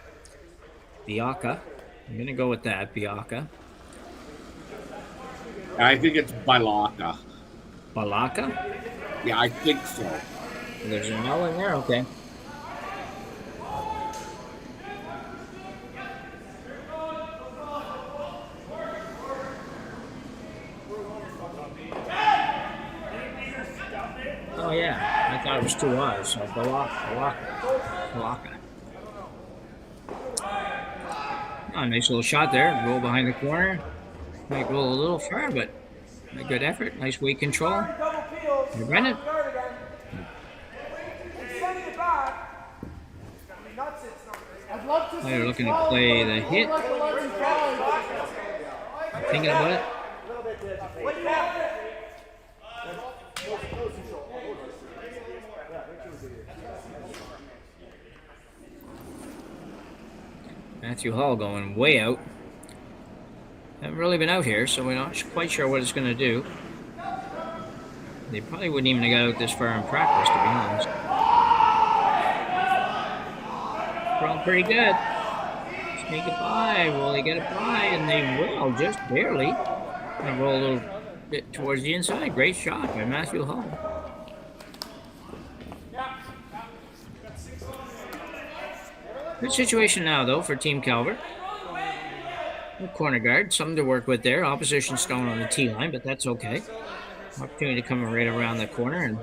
Biaka. I'm going to go with that, Biaka. I think it's Balaka. Balaka? Yeah, I think so. There's an L in there? Okay. Oh, yeah. I thought it was 2 R's. So Balaka. Oh, nice little shot there. Roll behind the corner. Might roll a little far, but a good effort. Nice weight control. You run it. They're looking to play the hit. Thinking about it. Matthew Hall going way out. Haven't really been out here, so we're not quite sure what it's going to do. They probably wouldn't even have got out this far in practice, to be honest. Thrown pretty good. Sneak it by. Will they get it by? And they will, just barely. And roll a little bit towards the inside. Great shot by Matthew Hall. Good situation now, though, for Team Calvert. Corner guard, something to work with there. Opposition stone on the T line, but that's okay. Opportunity to come right around the corner and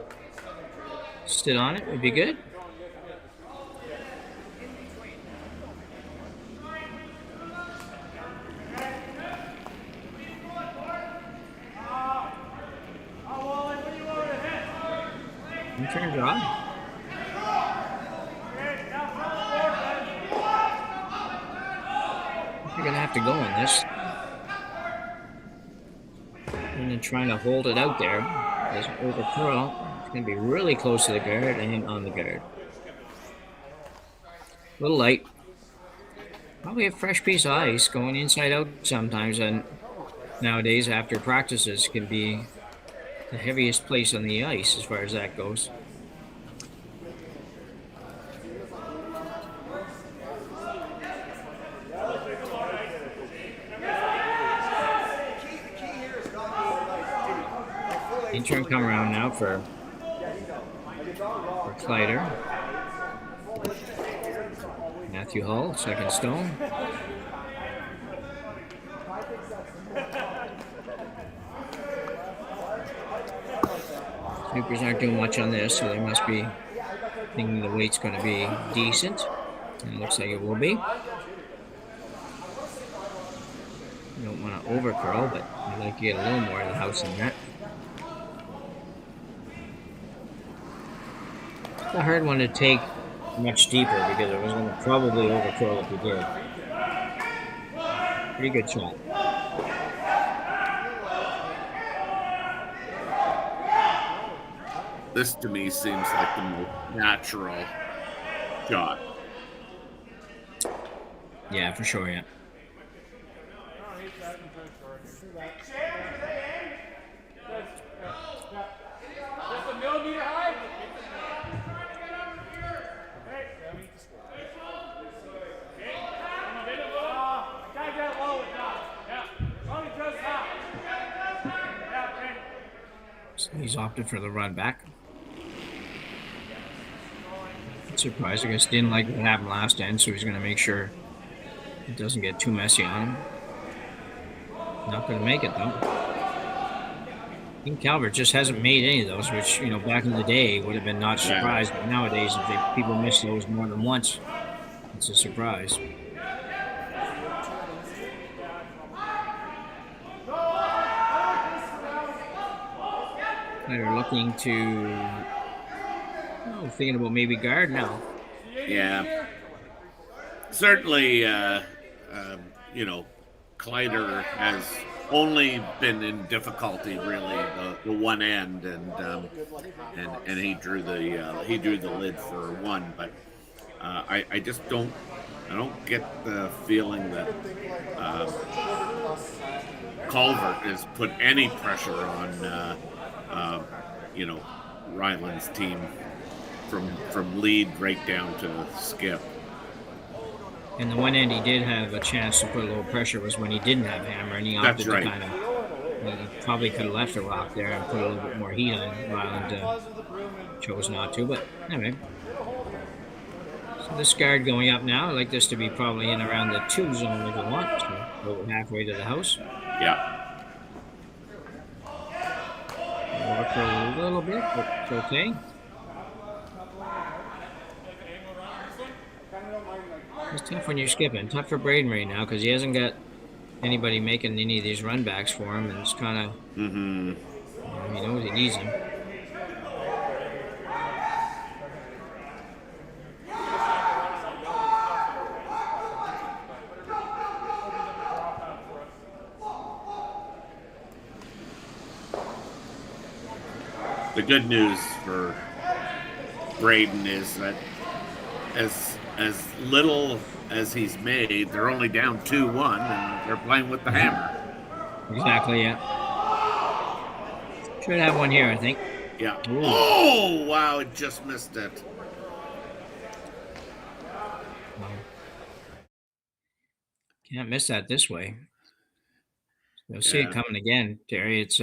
sit on it would be good. Turn draw. You're going to have to go on this. And then trying to hold it out there. Doesn't overcurl. It's going to be really close to the guard and on the guard. A little light. Probably a fresh piece of ice going inside out sometimes. And nowadays, after practices, can be the heaviest place on the ice as far as that goes. Interim come around now for Kleiter. Matthew Hull, second stone. Snoopers aren't doing much on this, so they must be thinking the weight's going to be decent. And it looks like it will be. You don't want to overcurl, but I'd like to get a little more of the house in that. It's a hard one to take much deeper because it was going to probably overcurl if you did. Pretty good shot. This to me seems like the most natural shot. Yeah, for sure, yeah. So he's opted for the run back. Surprised, I guess didn't like what happened last end, so he's going to make sure it doesn't get too messy on him. Not going to make it, though. Braden Calvert just hasn't made any of those, which, back in the day would have been not surprised. But nowadays, if people miss those more than once, it's a surprise. They're looking to, thinking about maybe guard now. Yeah. Certainly, Kleiter has only been in difficulty really the one end, and he drew the lid for one, but I just don't get the feeling that Calvert has put any pressure on Rylan's team from lead right down to skip. And the one end he did have a chance to put a little pressure was when he didn't have hammer, and he opted to kind of. He probably could have left a rock there and put a little bit more heat on Ryland. Chose not to, but anyway. So this guard going up now. I'd like this to be probably in around the 2 zone if you want. So go halfway to the house. Yeah. Work for a little bit, but it's okay. It's tough when you're skipping. Tough for Braden right now because he hasn't got anybody making any of these run backs for him, and it's kind of he knows he needs them. The good news for Braden is that as little as he's made, they're only down 2-1, and they're playing with the hammer. Exactly, yeah. Should have one here, I think. Yeah. Ooh. Oh, wow, it just missed it. Can't miss that this way. You'll see it coming again, Terry. It's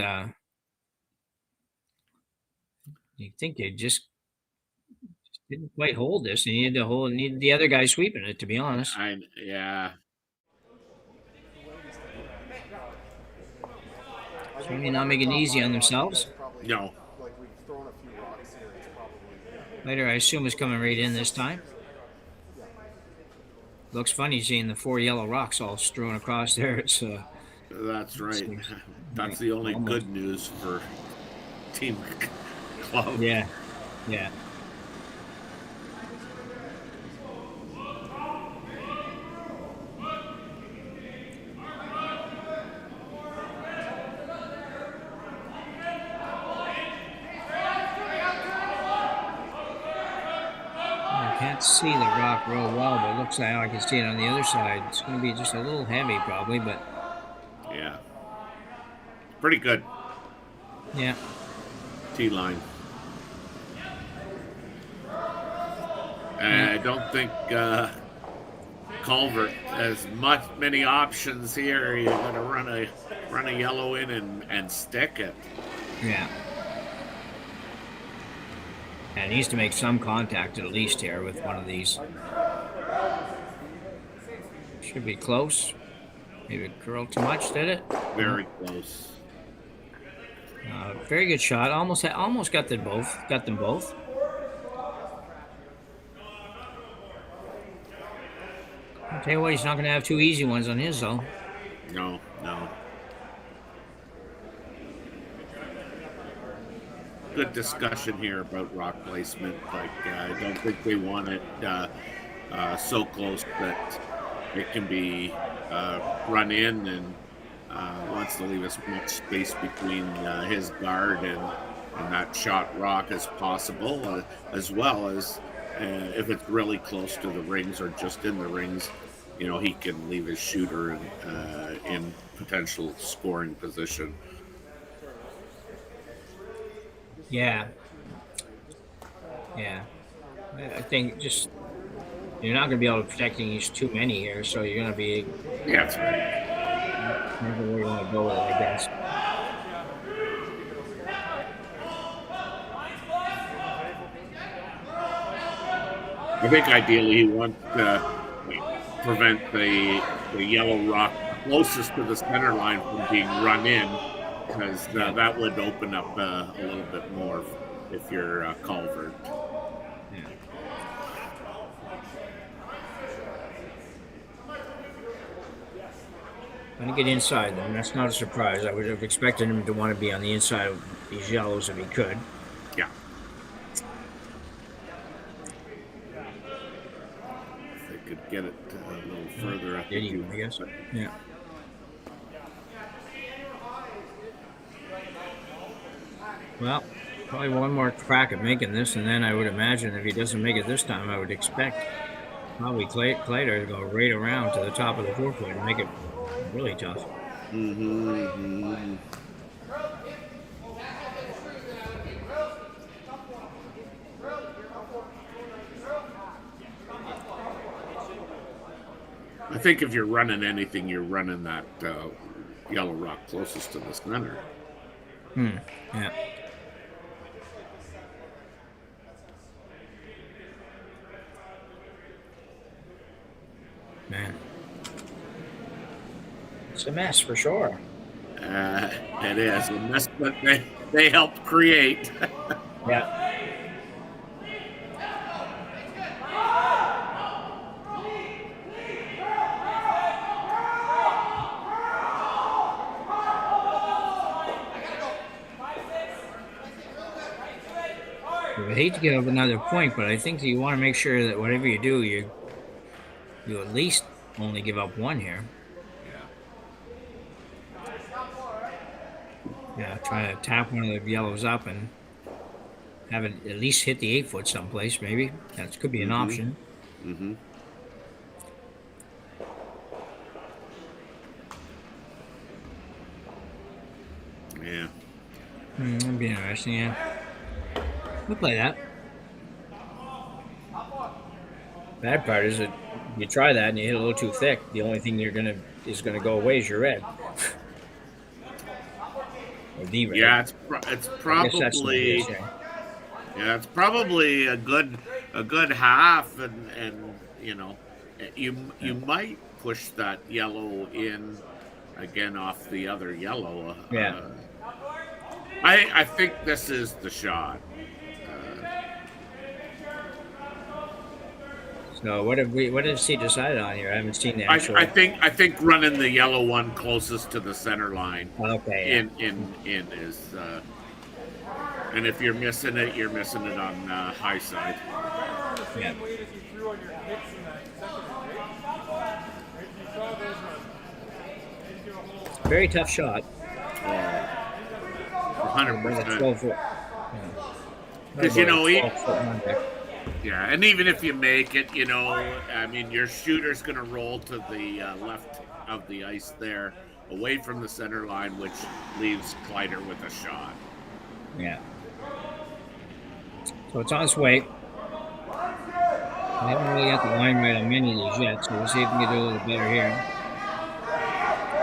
you think you just didn't quite hold this. You needed the other guy sweeping it, to be honest. Yeah. Certainly not making it easy on themselves. No. Later, I assume, is coming right in this time. Looks funny seeing the 4 yellow rocks all strewn across there. It's that's right. That's the only good news for Team Club. Yeah. Can't see the rock real well, but it looks like I can see it on the other side. It's going to be just a little heavy, probably, but yeah, pretty good. Yeah. T-line. I don't think Calvert has many options here. You're going to run a yellow in and stick it. Yeah. And needs to make some contact at least here with one of these. Should be close. Maybe it curled too much, did it? Very close. Very good shot. Almost got them both. Got them both. I'll tell you what, he's not going to have 2 easy ones on his, though. No. Good discussion here about rock placement. Like, I don't think they want it so close that it can be run in, and wants to leave as much space between his guard and that shot rock as possible, as well as if it's really close to the rings or just in the rings, he can leave his shooter in potential scoring position. Yeah. I think just you're not going to be able to protect these too many here, so you're going to be. Yeah, that's right. Never where you want to go with it, I guess. I think ideally he wants to prevent the yellow rock closest to the center line from being run in, because that would open up a little bit more if you're Calvert. Yeah. Going to get inside them. That's not a surprise. I would have expected him to want to be on the inside of these yellows if he could. Yeah. If they could get it a little further up. Did he, I guess. Yeah. Well, probably one more crack at making this, and then I would imagine if he doesn't make it this time, I would expect probably Kleiter to go right around to the top of the forefoot and make it really tough. I think if you're running anything, you're running that yellow rock closest to the center. Yeah. Man. It's a mess for sure. It is a mess that they helped create. Yeah. I hate to give up another point, but I think that you want to make sure that whatever you do, you at least only give up one here. Yeah, try to tap one of the yellows up and have it at least hit the 8-foot someplace, maybe. That could be an option. Yeah. That'd be interesting, yeah. We'll play that. Bad part is that you try that and you hit a little too thick. The only thing is gonna go away is your red. Or the red. Yeah, it's probably it's probably a good half, and you know, you might push that yellow in again off the other yellow. Yeah. I think this is the shot. So what has he decided on here? I haven't seen the actual. I think running the yellow one closest to the center line. Okay. Yeah. In is, and if you're missing it, you're missing it on high side. Yeah. Very tough shot. 100%. Because yeah, and even if you make it, I mean, your shooter's going to roll to the left of the ice there, away from the center line, which leaves Kleiter with a shot. Yeah. So it's on its way. I haven't really got the line right on many of these yet, so we'll see if we can do a little better here.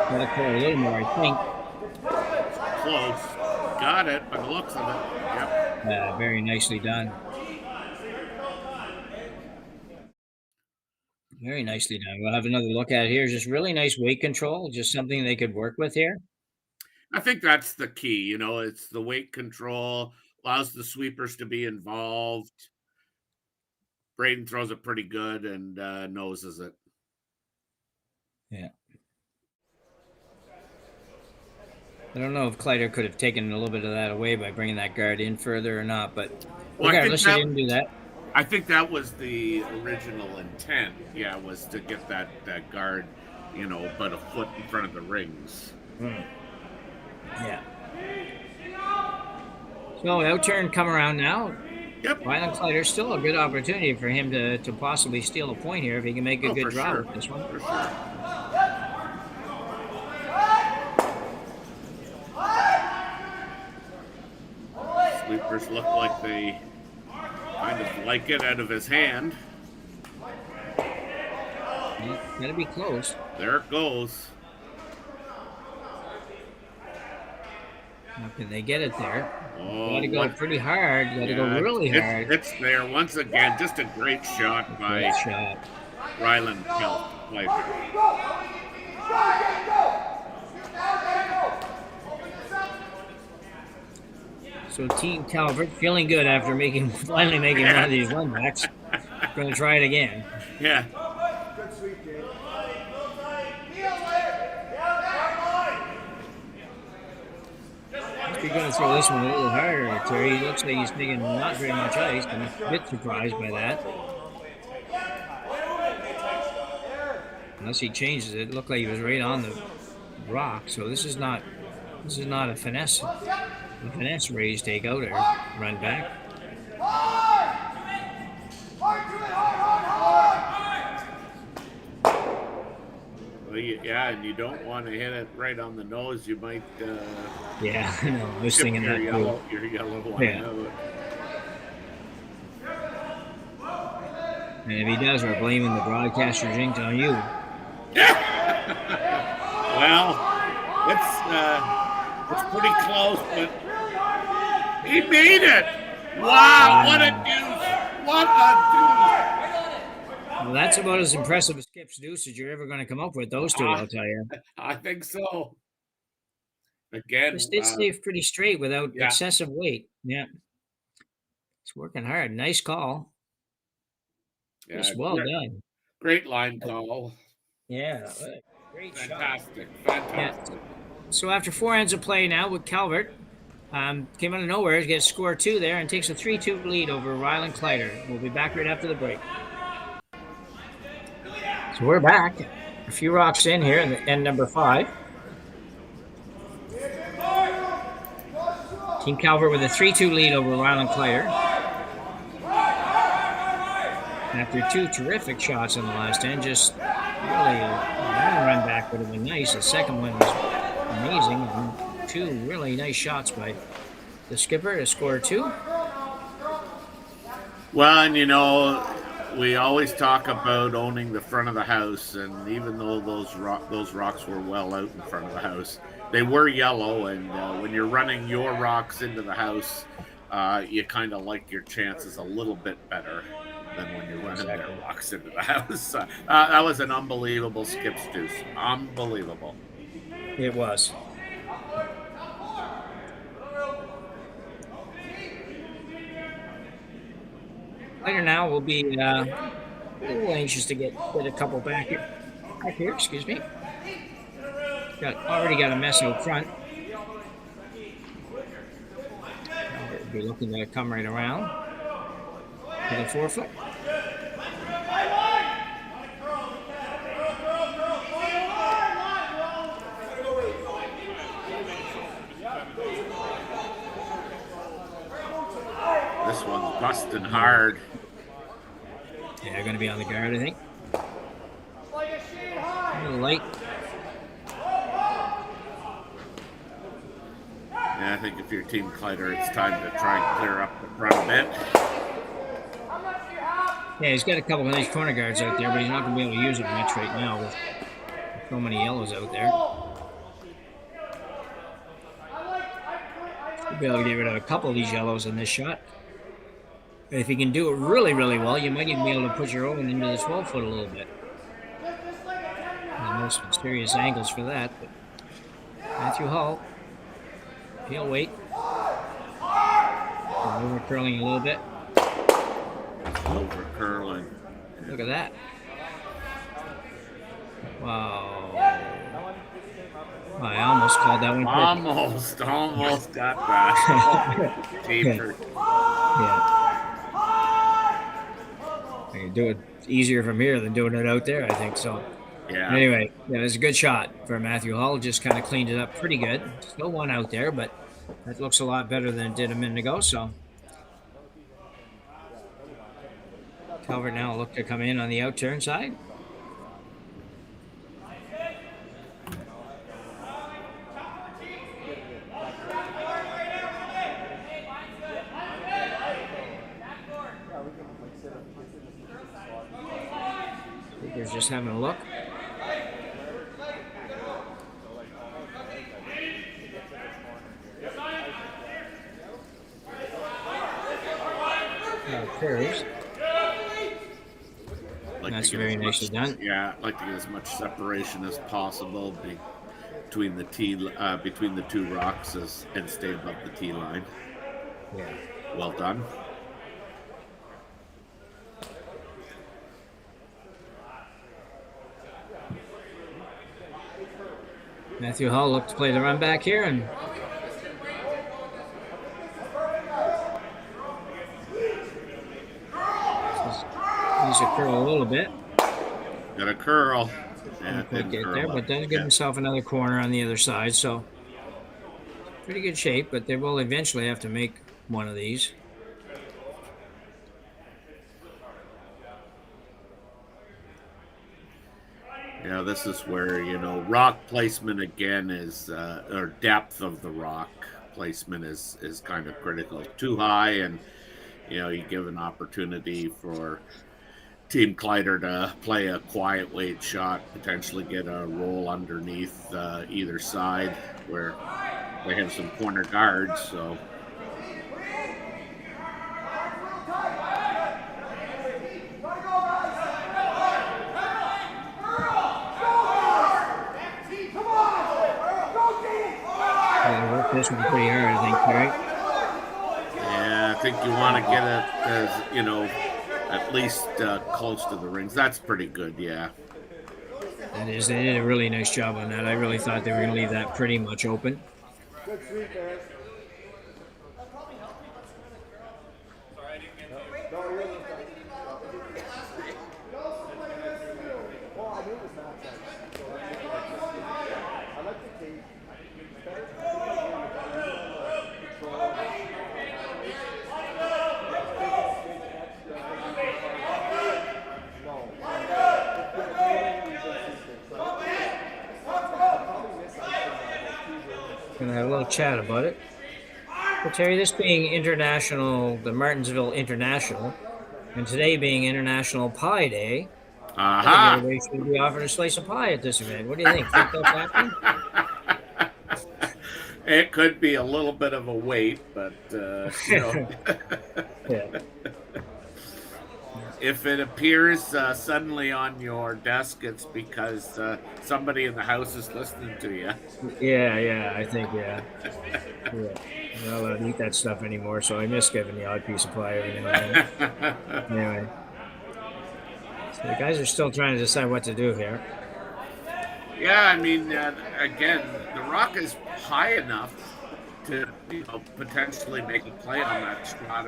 Got to clear a little more, I think. Close. Got it by the looks of it. Yep. Very nicely done. Very nicely done. We'll have another look at it here. Just really nice weight control. Just something they could work with here. I think that's the key. It's the weight control, allows the sweepers to be involved. Braden throws it pretty good and noses it. Yeah. I don't know if Kleiter could have taken a little bit of that away by bringing that guard in further or not, but regardless, he didn't do that. I think that was the original intent, was to get that guard, about a foot in front of the rings. Yeah. So out-turn come around now. Yep. Rylan Kleiter, still a good opportunity for him to possibly steal a point here if he can make a good draw with this one. For sure. Sweepers look like they kind of like it out of his hand. Yeah, gotta be close. There it goes. Now, can they get it there? Oh, gotta go pretty hard. Gotta go really hard. It's there once again. Just a great shot by Rylan Kleiter. So Team Calvert feeling good after finally making one of these run backs. Going to try it again. Yeah. If you're going to throw this one a little harder, Terry, he looks like he's taking not very much ice. I'm a bit surprised by that. Unless he changes it, it looked like he was right on the rock. So this is not a finesse raise takeout or run back. Well, yeah, and you don't want to hit it right on the nose. You might. Yeah, I know. I was thinking that your yellow one. Yeah. And if he does, we're blaming the broadcaster jinx on you. Well, it's pretty close, but he made it. Wow, what a deuce! What a deuce! Well, that's about as impressive a skip's deuce as you're ever going to come up with. Those two, I'll tell you. I think so. Again, This did stay pretty straight without excessive weight. Yeah, it's working hard. Nice call. Yeah, Just well done. Great line call. Yeah, great fantastic, shot. Fantastic. Yeah. So after 4 ends of play now with Calvert, came out of nowhere, gets score 2 there and takes a 3-2 lead over Rylan Kleiter. We'll be back right after the break. So we're back. A few rocks in here in the end number 5. Team Calvert with a 3-2 lead over Rylan Kleiter. After 2 terrific shots in the last end, just really one run back would have been nice. The second one was amazing. And 2 really nice shots by the skipper to score 2. Well, and we always talk about owning the front of the house, and even though those rocks were well out in front of the house, they were yellow, and when you're running your rocks into the house, you kind of like your chances a little bit better than when you're running their rocks into the house. That was an unbelievable skip's deuce. Unbelievable. It was. Later now we'll be a little anxious to get a couple back here. Excuse me. Already got a mess out front. We'll be looking to come right around to the forefoot. This one's busting hard. Yeah, they're going to be on the guard, I think. A little light. Yeah, I think if you're Team Kleiter, it's time to try and clear up the front a bit. Yeah, he's got a couple of nice corner guards out there, but he's not going to be able to use it much right now with so many yellows out there. He'll be able to get rid of a couple of these yellows in this shot. And if you can do it really, really well, you might even be able to put your own into the 12-foot a little bit. And there's some serious angles for that. But Matthew Hull, he'll wait. Over curling a little bit. Over curling. Look at that. Wow. I almost called that one. Almost got that. Tapered. Yeah. I can do it easier from here than doing it out there, I think so. Yeah. Anyway, yeah, it was a good shot for Matthew Hull. Just kind of cleaned it up pretty good. Still one out there, but that looks a lot better than it did a minute ago. So Calvert now will look to come in on the out-turn side. Baker's just having a look. Curves. Like That's to get very as nicely much, done. yeah, I'd like to get as much separation as possible between the between the two rocks and stay above the tee line. Yeah. Well done. Matthew Hall looked to play the run back here and needs to curl a little bit. Got a curl. Yeah, Didn't quite get curl there, up. but does give Yeah. himself another corner on the other side. So pretty good shape, but they will eventually have to make one of these. Yeah, this is where, rock placement again is, or depth of the rock placement is kind of critical. Too high, and you give an opportunity for Team Kleiter to play a quiet weight shot, potentially get a roll underneath either side where they have some corner guards. So Yeah, work this one pretty hard, I think, right? yeah, I think you want to get it as at least close to the rings. That's pretty good. Yeah. That is, they did a really nice job on that. I really thought they were going to leave that pretty much open. Good sweep there. Going to have a little chat about it. But Terry, this being international, the Martensville International, and today being International Pie Day, I think Aha. everybody should be offered a slice of pie at this event. What do you think? Think that's happening? It could be a little bit of a wait, but Yeah. if it appears suddenly on your desk, it's because somebody in the house is listening to you. Yeah, I think, yeah. I'm not allowed to eat that stuff anymore, so I miss giving the odd piece of pie every now and then. Anyway. So the guys are still trying to decide what to do here. Yeah, I mean, again, the rock is high enough to potentially make a play on that shot,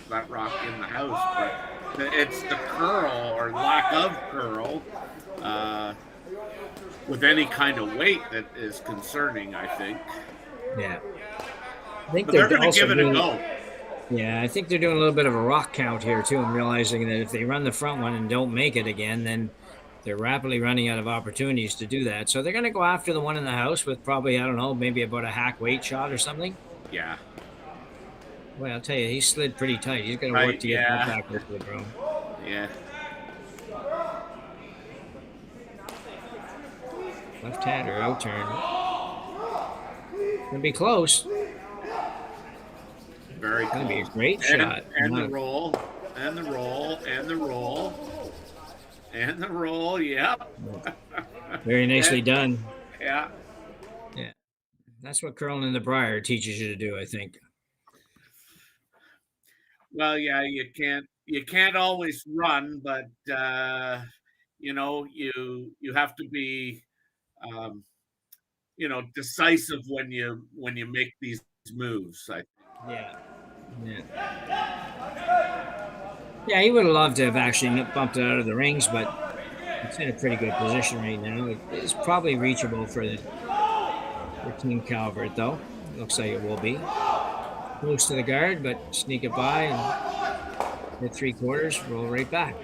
that rock in the house, but it's the curl or lack of curl with any kind of weight that is concerning, I think. Yeah. I think But they're going to also give it a go. Yeah, I think they're doing a little bit of a rock count here too, and realizing that if they run the front one and don't make it again, then they're rapidly running out of opportunities to do that. So they're going to go after the one in the house with probably, I don't know, maybe about a hack weight shot or something. Yeah. Well, I'll tell you, he slid pretty tight. He's going to work to get that back into the ground. Yeah. Left hand or out turn. Going to be close. Very close. Going to be a great shot. And the roll, and the roll, and the roll, and the roll. Yep. Very nicely done. Yeah. Yeah. That's what curling in the briar teaches you to do, I think. Well, yeah, you can't always run, but you have to be decisive when you make these moves. Yeah. Yeah, he would have loved to have actually bumped it out of the rings, but it's in a pretty good position right now. It's probably reachable for Team Calvert, though. Looks like it will be. Close to the guard, but sneak it by and hit 3/4, roll right back.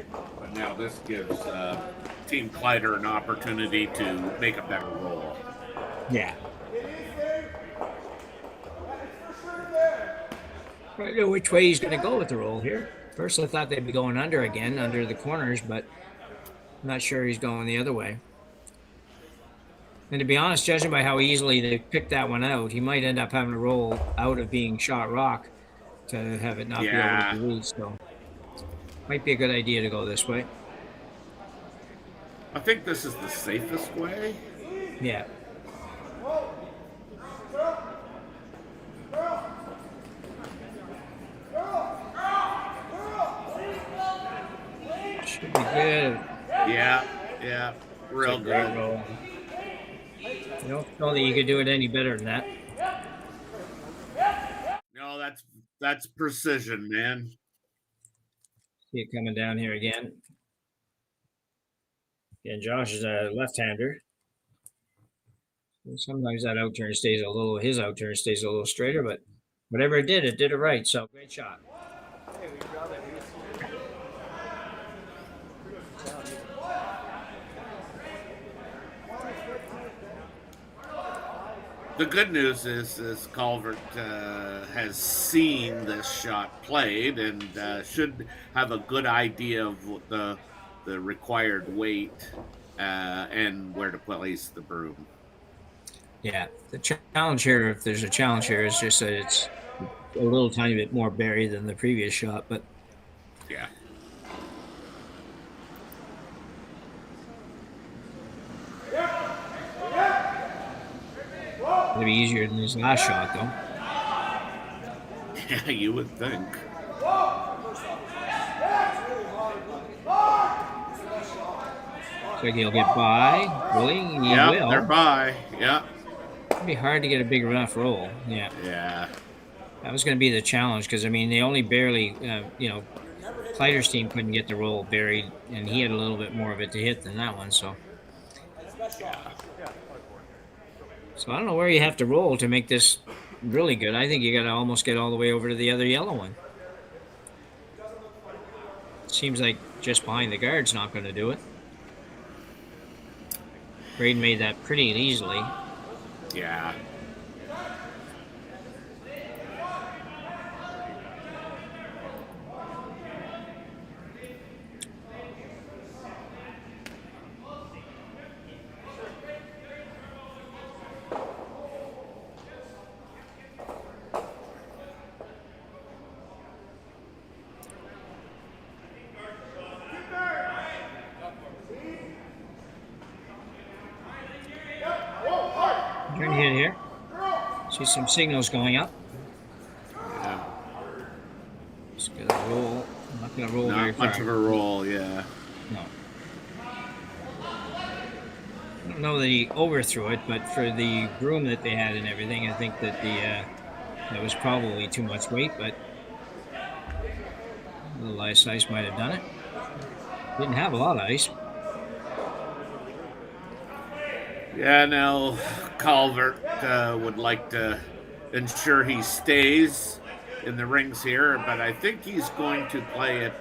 But now this gives Team Kleiter an opportunity to make a better roll. Yeah. I don't know which way he's going to go with the roll here. First, I thought they'd be going under again, under the corners, but I'm not sure he's going the other way. And to be honest, judging by how easily they picked that one out, he might end up having to roll out of being shot rock to have it not be able Yeah. to be released. So might be a good idea to go this way. I think this is the safest way. Yeah. Should be good. Yeah. Real It's a great good. roll. I don't know that you could do it any better than that. No, that's precision, man. See it coming down here again. And Josh is a left-hander. Sometimes that out turn stays his out turn stays a little straighter, but whatever it did it right. So great shot. The good news is Calvert has seen this shot played and should have a good idea of what the required weight and where to place the broom. Yeah, the challenge here, if there's a challenge here, is just that it's a little tiny bit more buried than the previous shot, but yeah. it'll be easier than his last shot, though. Yeah, you would think. So he'll get by. Really? He will. They're by. Yeah. It'd be hard to get a big enough roll. Yeah. Yeah. That was going to be the challenge because, I mean, they only barely, Kleiter's team couldn't get the roll buried, and he had a little bit more of it to hit than that one, so. So I don't know where you have to roll to make this really good. I think you got to almost get all the way over to the other yellow one. Seems like just behind the guard's not going to do it. Braden made that pretty easily. Yeah. Turn hit here. See some signals going up. Yeah. Just gonna roll. I'm not gonna roll very Not far. much of a roll, yeah. No. I don't know that he overthrew it, but for the broom that they had and everything, I think that that was probably too much weight, but a little ice might have done it. Didn't have a lot of ice. Yeah, now Calvert would like to ensure he stays in the rings here, but I think he's going to play it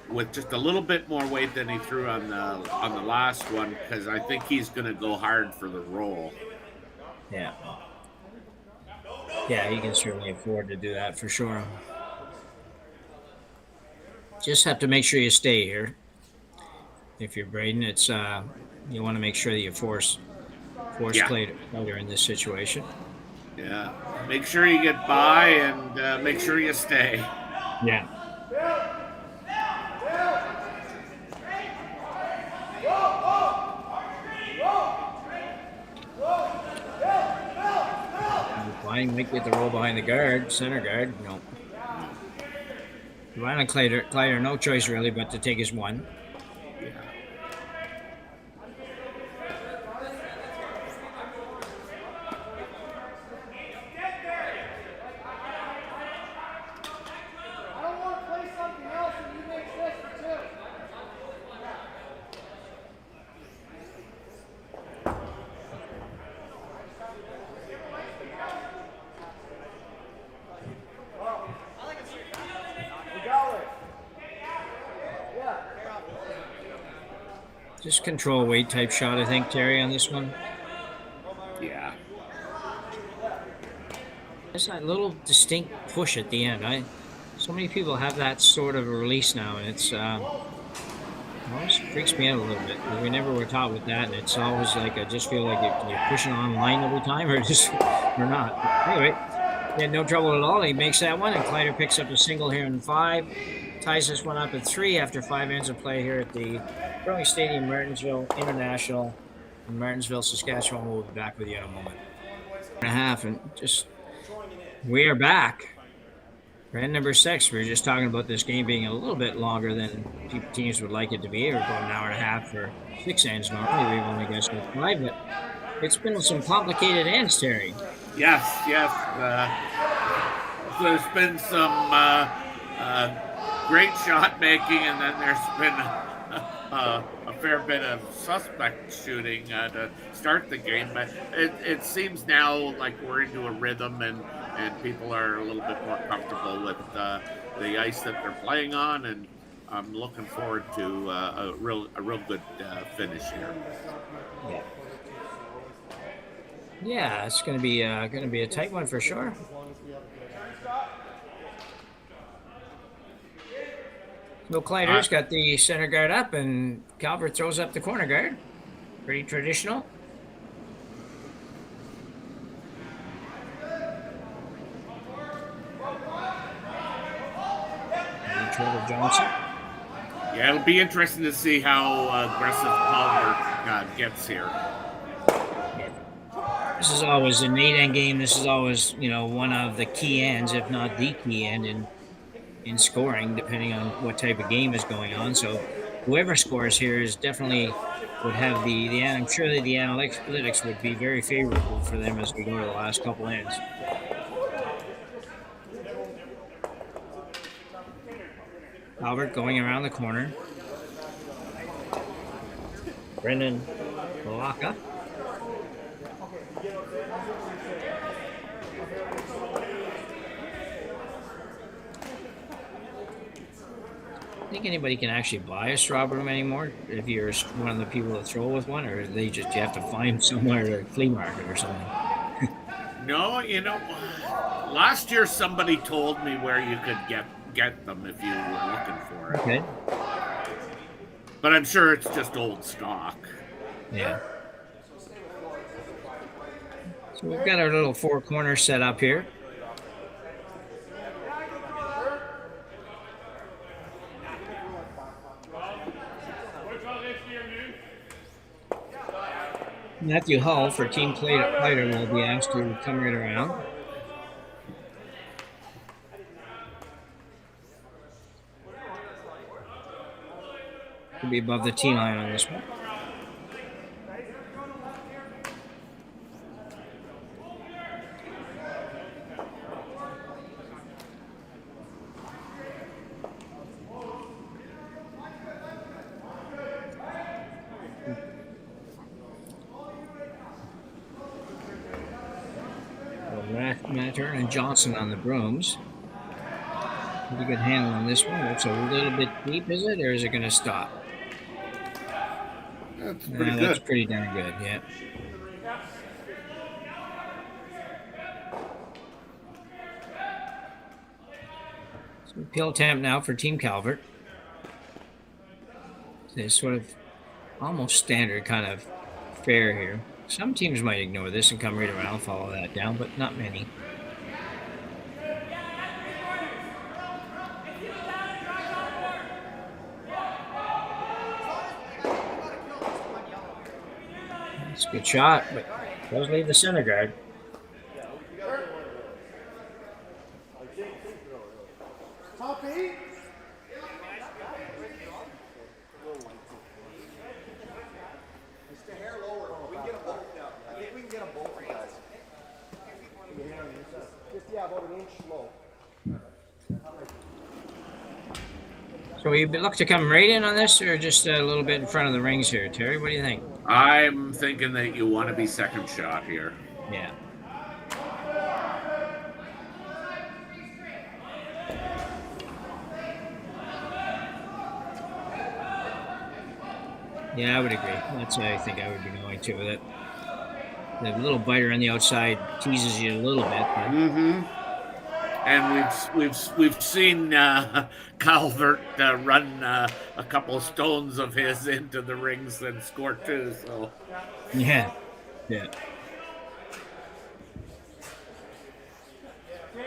with just a little bit more weight than he threw on the last one, because I think he's going to go hard for the roll. Yeah. Yeah, he can certainly afford to do that for sure. Just have to make sure you stay here. If you're Braden, it's you want to make sure that you force Kleiter in this situation. Yeah, make sure you get by and make sure you stay. Yeah. Flying might get the roll behind the guard, center guard. No. Rylan Kleiter, no choice really but to take his one. Yeah. I don't want to play something else and you make this for two. Just control weight type shot, I think, Terry, on this one. Yeah. It's that little distinct push at the end. So many people have that sort of a release now, and it's always freaks me out a little bit. We never were taught with that, and it's always like I just feel like you're pushing on line every time, or not. Anyway, had no trouble at all. He makes that one, and Kleiter picks up a single here in 5. Ties this one up at 3 after 5 ends of play here at the Growing Stadium, Martensville International in Martensville, Saskatchewan. We'll be back with you in a moment. And a half, and just we are back. Round number 6. We were just talking about this game being a little bit longer than teams would like it to be. We're going an hour and a half for 6 ends normally. We've only got 5, but it's been some complicated ends, Terry. Yes. There's been some great shot making, and then there's been a fair bit of suspect shooting to start the game. But it seems now like we're into a rhythm, and people are a little bit more comfortable with the ice that they're playing on, and I'm looking forward to a real good finish here. Yeah, it's going to be a tight one for sure. So Kleiter's got the center guard up, and Calvert throws up the corner guard. Pretty traditional. Trevor Johnson. Yeah, it'll be interesting to see how aggressive Calvert gets here. This is always an 8-end game. This is always, one of the key ends, if not the key end in scoring, depending on what type of game is going on. So whoever scores here is definitely would have I'm sure that the analytics would be very favorable for them as we go to the last couple ends. Calvert going around the corner. Brendan Malaka. Think anybody can actually buy a straw broom anymore if you're one of the people that throw with one, or you have to find somewhere at a flea market or something? No, last year somebody told me where you could get them if you were looking for it. Okay. But I'm sure it's just old stock. Yeah. So we've got our little 4 corners set up here. Matthew Hull for Team Kleiter will be asked to come right around. Could be above the tee line on this one. Matter and Johnson on the brooms. Pretty good handle on this one. It's a little bit deep, is it, or is it going to stop? That's pretty good. That's pretty darn good, yeah. So pill temp now for Team Calvert. It's sort of almost standard kind of fare here. Some teams might ignore this and come right around, follow that down, but not many. It's a good shot, but does leave the center guard. So we look to come right in on this, or just a little bit in front of the rings here, Terry? What do you think? I'm thinking that you want to be second shot here. Yeah. Yeah, I would agree. That's what I think I would be going to. That the little biter on the outside teases you a little bit. But... Mm-hmm. And we've seen Calvert run a couple of stones of his into the rings and score too. So yeah. So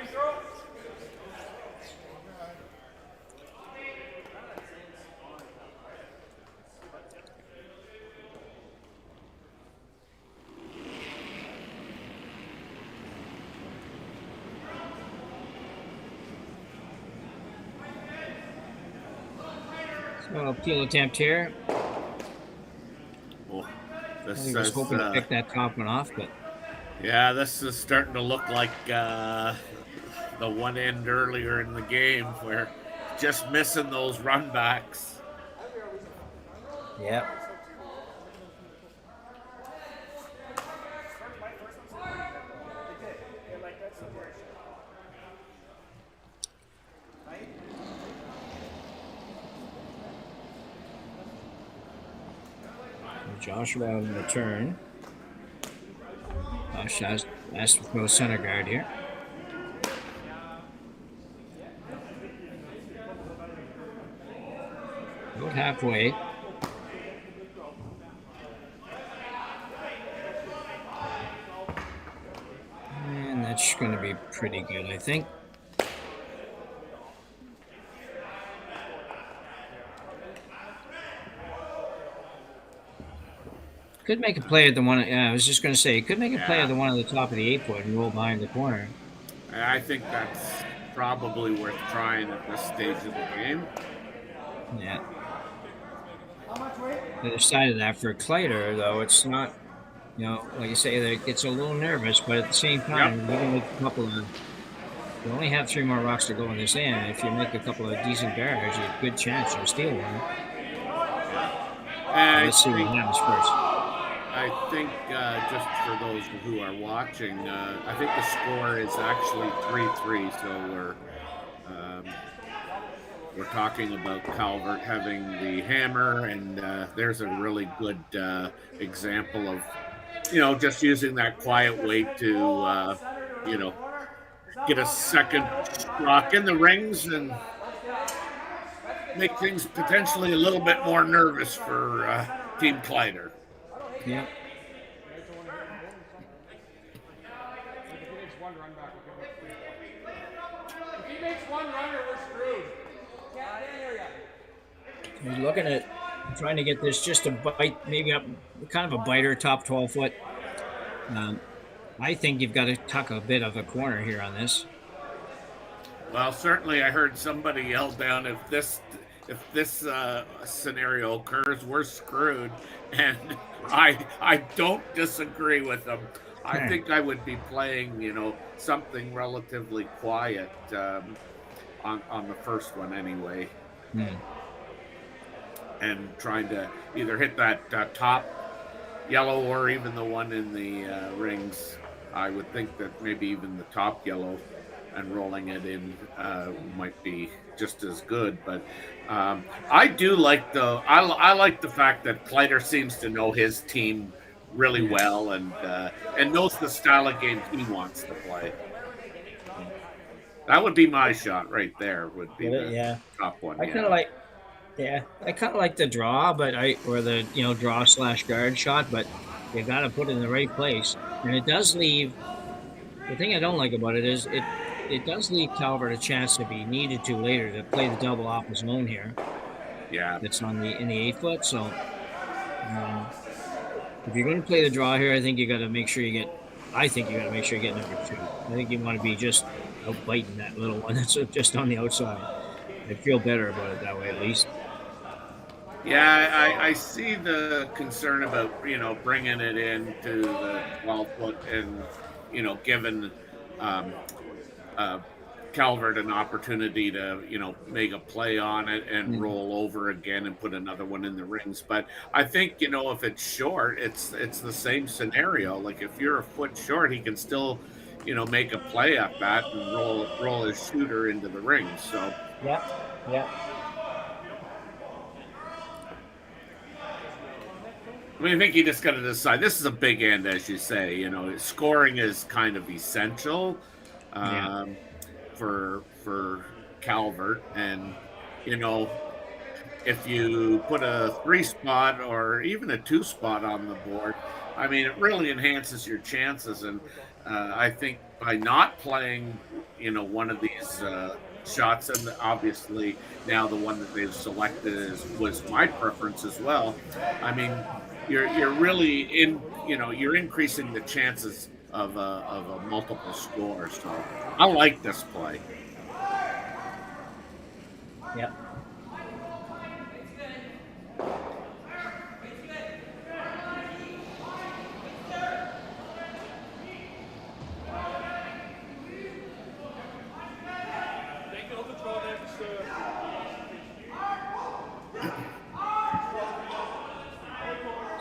appeal attempt here. Oh, this He was is, hoping to pick that top one off, but yeah, this is starting to look like the one end earlier in the game where just missing those run backs. yeah. Joshua on the turn. Josh has to throw center guard here. About halfway. And that's going to be pretty good, I think. Could make a play at the one. I was just going to say, he could make a play at the one at the top of the 8-foot and roll behind the corner. I think that's probably worth trying at this stage of the game. Yeah. The other side of that for Kleiter, though, it's not, like you say, that it gets a little nervous, but at the same time, you can make a couple of. You only have 3 more rocks to go in this end. If you make a couple of decent barriers, you have a good chance to steal one. Let's see what happens first. I think just for those who are watching, I think the score is actually 3-3. So we're talking about Calvert having the hammer, and there's a really good example of, just using that quiet weight to, get a second rock in the rings and make things potentially a little bit more nervous for Team Kleiter. Yeah. If he makes one runner, we're screwed. He's looking at trying to get this just a bite, maybe up, kind of a biter, top 12-foot. I think you've got to tuck a bit of a corner here on this. Well, certainly I heard somebody yell down, if this scenario occurs, we're screwed. And I don't disagree with them. I think I would be playing, something relatively quiet on the first one anyway. And trying to either hit that top yellow or even the one in the rings. I would think that maybe even the top yellow and rolling it in might be just as good. But I do like I like the fact that Kleiter seems to know his team really well and knows the style of game he wants to play. That would be my shot right there. Would be the top one. I kind of like. Yeah, I kind of like the draw, or the draw/guard shot, but you got to put it in the right place, and it does leave. The thing I don't like about it is it does leave Calvert a chance if he needed to later to play the double off his own here. Yeah, that's in the 8-foot. So if you're going to play the draw here, I think you got to make sure you get. I think you got to make sure you get number 2. I think you want to be just out biting that little one that's just on the outside. I feel better about it that way, at least. Yeah, I see the concern about, bringing it into the 12-foot and, giving Calvert an opportunity to, make a play on it and roll over again and put another one in the rings. But I think, if it's short, it's the same scenario. Like if you're a foot short, he can still, make a play at that and roll his shooter into the rings. So yeah. I mean, I think you just got to decide. This is a big end, as you say. Scoring is kind of essential for Calvert, and if you put a 3 spot or even a 2 spot on the board, I mean, it really enhances your chances. And I think by not playing, one of these shots, and obviously now the one that they've selected was my preference as well. I mean, you're really you're increasing the chances of a multiple score. So I like this play. Yep.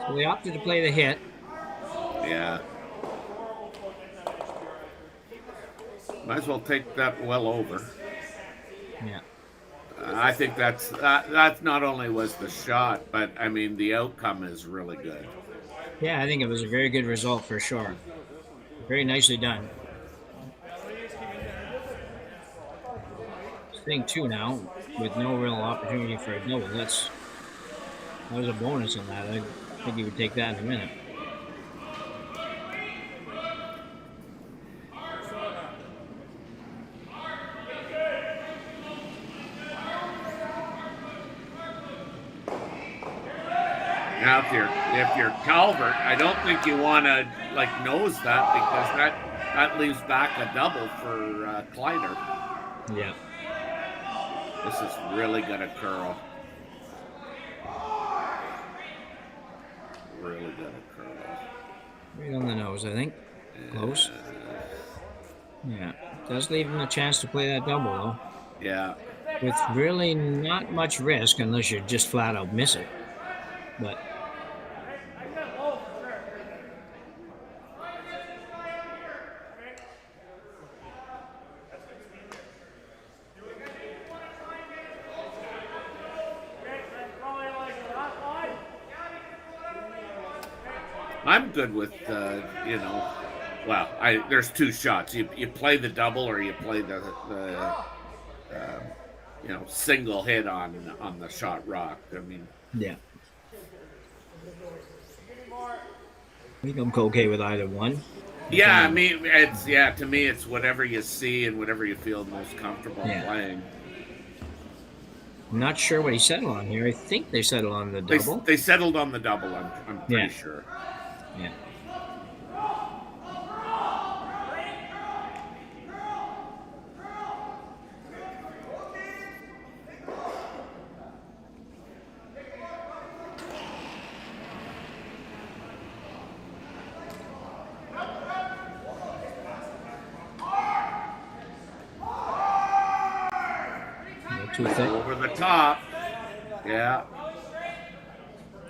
So they opted to play the hit. Yeah. Might as well take that well over. Yeah. I think that's not only was the shot, but I mean the outcome is really good. Yeah, I think it was a very good result for sure. Very nicely done. Thing too now, with no real opportunity for a double. That was a bonus in that. I think you would take that in a minute. Now, if you're Calvert, I don't think you want to nose that, because that leaves back a double for Kleiter. Yeah. This is really gonna curl. Really gonna curl. Right on the nose, I think. Close. Yeah. Does leave him a chance to play that double, though. Yeah. With really not much risk unless you just flat out miss it. But I'm good with well, there's 2 shots. You play the double, or you play the single hit on the shot rock. I mean, yeah. I think I'm okay with either one. Yeah, I mean, to me it's whatever you see and whatever you feel most comfortable playing. I'm not sure what he settled on here. I think they settled on the double. They settled on the double, I'm pretty sure. Yeah. Too thick. Over the top. Yeah.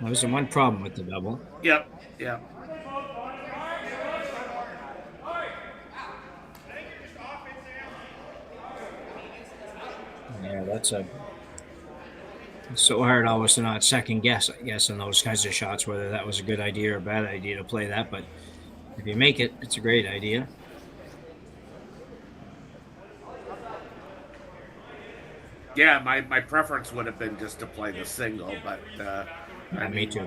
That was the one problem with the double. Yep. Yeah, it's so hard always to not second guess, I guess, in those kinds of shots, whether that was a good idea or a bad idea to play that. But if you make it, it's a great idea. Yeah, my preference would have been just to play the single, but Me too.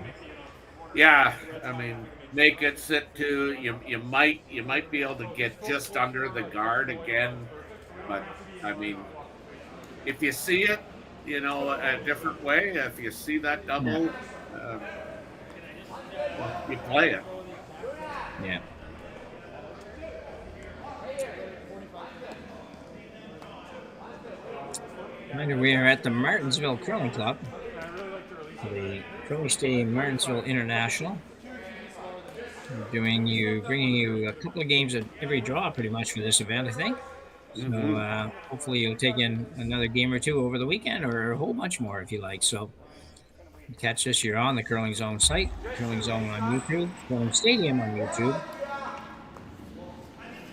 Yeah, I mean, make it sit to you might be able to get just under the guard again, but I mean, if you see it, a different way, if you see that double, well, you play it. Yeah. We are at the Martensville Curling Club, the Curling Stadium Martensville International. We're bringing you a couple of games at every draw pretty much for this event, I think. So hopefully you'll take in another game or two over the weekend, or a whole bunch more if you like. So catch us. You're on the Curling Zone site, Curling Zone on YouTube, Curling Stadium on YouTube.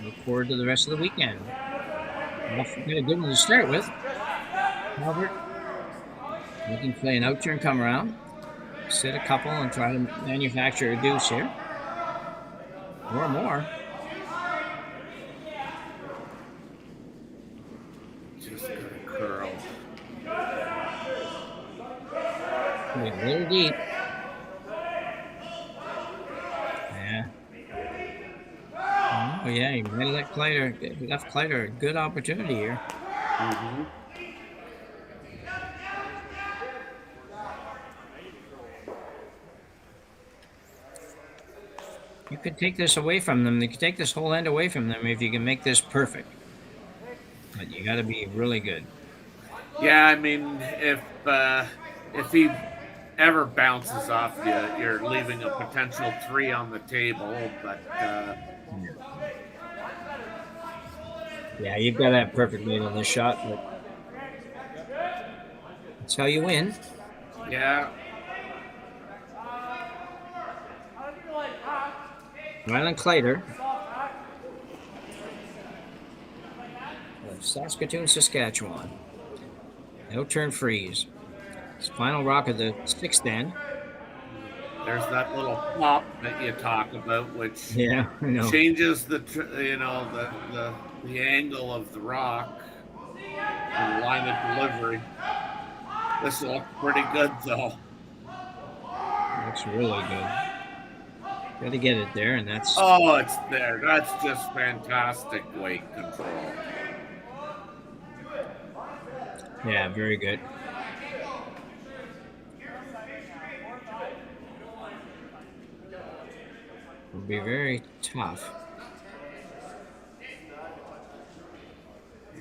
Look forward to the rest of the weekend. Got a good one to start with. Calvert looking to play an out-turn come around, sit a couple and try to manufacture a deuce here, or more. Just gonna curl. Went a little deep. Yeah. Oh, yeah, he might have left Kleiter a good opportunity here. Mm-hmm. You could take this away from them. You could take this whole end away from them if you can make this perfect. But you got to be really good. Yeah, I mean, if he ever bounces off you, you're leaving a potential 3 on the table. But yeah, you've got that perfect lead on this shot. But that's how you win. yeah, Rylan Kleiter of Saskatoon, Saskatchewan. No turn freeze. It's final rock of the 6th end. there's that little pop that you talk about, which I know. changes the angle of the rock and line of delivery. This looks pretty good, though. Looks really good. Got to get it there, and that's... Oh, it's there. That's just fantastic weight control. Yeah, very good. It'll be very tough.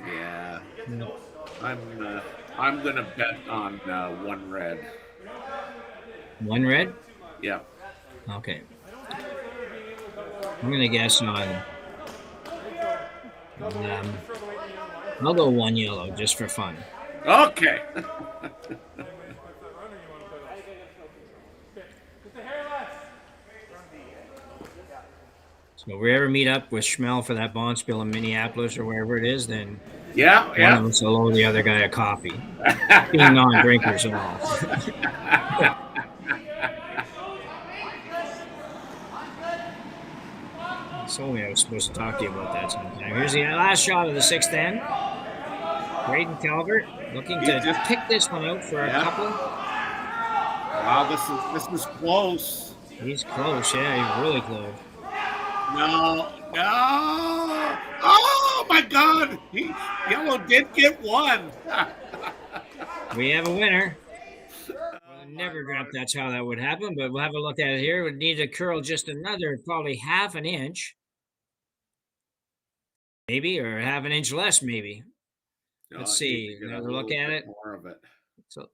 Yeah. I'm gonna bet on 1 red. 1 red? Yeah. Okay. I'm gonna guess on. I'll go 1 yellow just for fun. Okay. So if we ever meet up with Schmel for that bond spill in Minneapolis or wherever it is, then yeah. one of us will owe the other guy a coffee. Being non-drinkers and all. So I was supposed to talk to you about that sometime. Here's the last shot of the 6th end. Braden Calvert looking to pick this one out for a couple. Wow, this is close. He's close, yeah, he's really close. No. Oh my God! Yellow did get 1. We have a winner. Well, never dreamt that's how that would happen, but we'll have a look at it here. Would need to curl just another, probably half an inch. Maybe, or half an inch less, maybe. Let's see. Another look at it. More of it. So,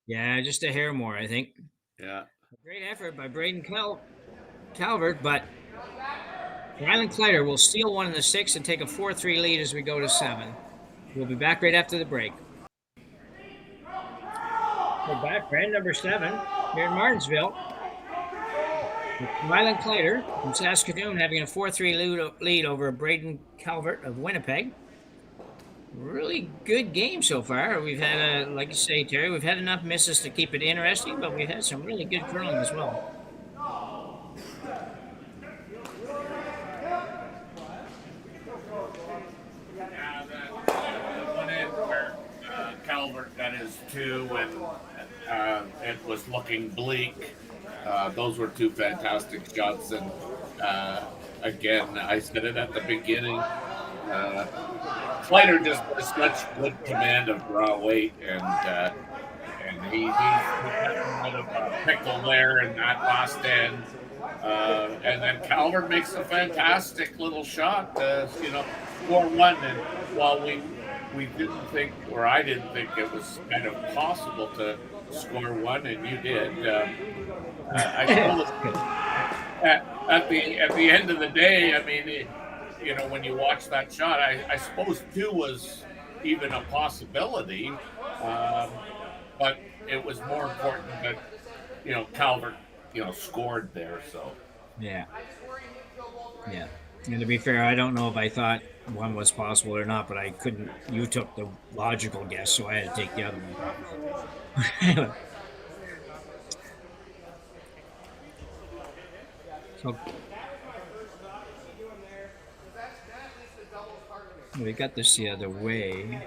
yeah, just a hair more, I think. Yeah. Great effort by Braden Calvert, but Rylan Kleiter will steal one in the 6th and take a 4-3 lead as we go to 7. We'll be back right after the break. We're back for end number 7 here in Martensville. Rylan Kleiter from Saskatoon having a 4-3 lead over Braden Calvert of Winnipeg. Really good game so far. We've had, like you say, Terry, we've had enough misses to keep it interesting, but we've had some really good curling as well. Calvert got his 2 and it was looking bleak. Those were 2 fantastic shots, and again, I said it at the beginning. Kleiter just has such good command of raw weight, and he's got a bit of a pickle there in that last end. And then Calvert makes a fantastic little shot, 4-1. And while we didn't think, or I didn't think it was kind of possible to score 1, and you did. I suppose at the end of the day, I mean, when you watch that shot, I suppose 2 was even a possibility, but it was more important that Calvert scored there. So yeah. And to be fair, I don't know if I thought 1 was possible or not, but I couldn't. You took the logical guess, so I had to take the other one. So we got this the other way.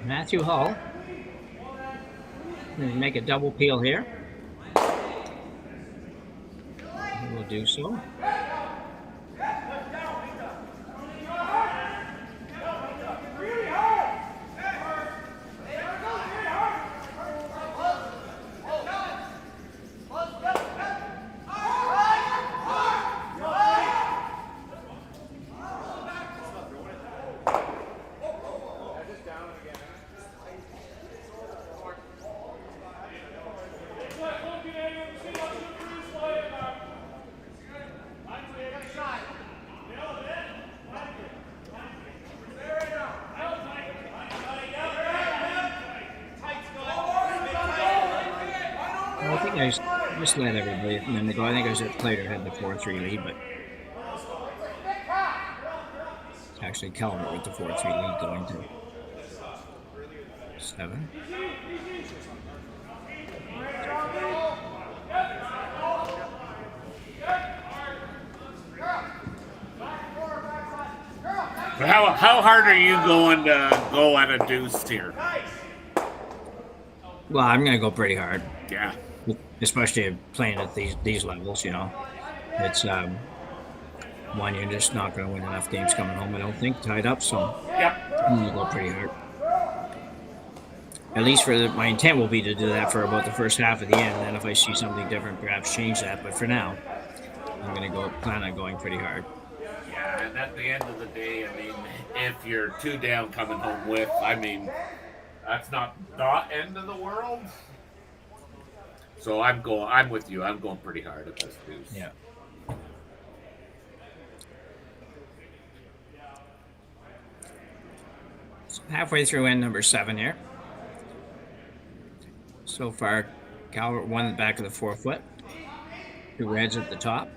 Matthew Hull. Make a double peel here. He will do so. I think I just let everybody a minute ago. I think I was at Kleiter had the 4-3 lead, but it's actually Calvert with the 4-3 lead going to 7. But how hard are you going to go at a deuce here? Well, I'm going to go pretty hard. Yeah. Especially playing at these levels, it's one you're just not going to win enough games coming home. I don't think tied up, so I'm going to go pretty hard. At least my intent will be to do that for about the first half of the end. Then if I see something different, perhaps change that. But for now, I'm going to plan on going pretty hard. Yeah, and at the end of the day, I mean, if you're 2 down coming home with, I mean, that's not the end of the world. So I'm with you. I'm going pretty hard at this deuce. Yeah. So halfway through end number 7 here. So far, Calvert won the back of the 4-foot. 2 reds at the top.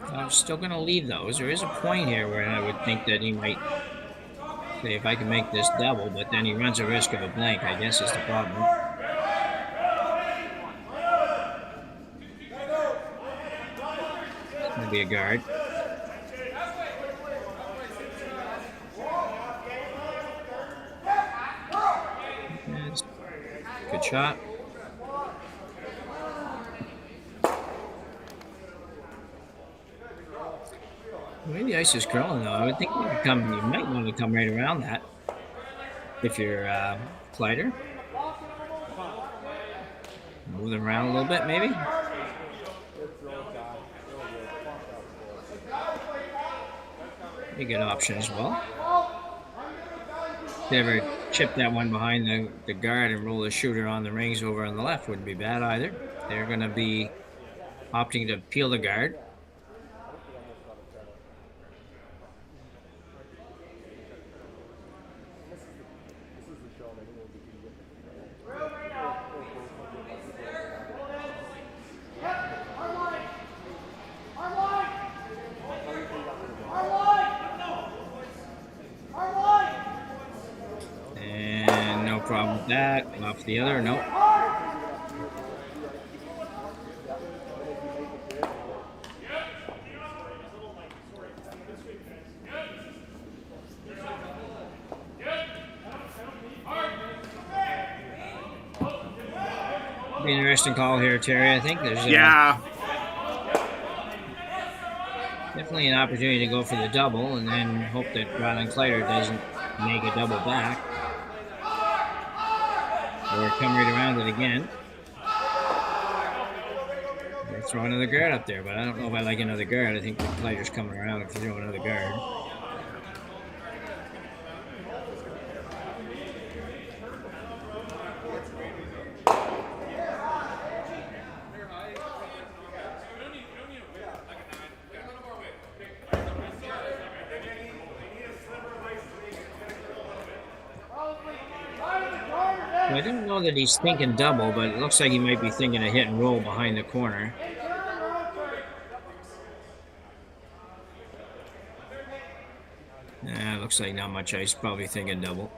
I'm still going to leave those. There is a point here where I would think that he might say, if I can make this double, but then he runs a risk of a blank, I guess is the problem. It's going to be a guard. Good shot. Maybe ice is curling though. I would think you might want to come right around that if you're Kleiter. Move them around a little bit, maybe. A good option as well. If you ever chip that one behind the guard and roll the shooter on the rings over on the left, wouldn't be bad either. They're going to be opting to peel the guard. Problem with that. Off the other, nope. Be an interesting call here, Terry. I think there's definitely an opportunity to go for the double and then hope that Rylan Kleiter doesn't make a double back. Or come right around it again. Or throw another guard up there, but I don't know if I like another guard. I think the Kleiter's coming around if you throw another guard. I don't know that he's thinking double, but it looks like he might be thinking a hit and roll behind the corner. It looks like not much ice. Probably thinking double.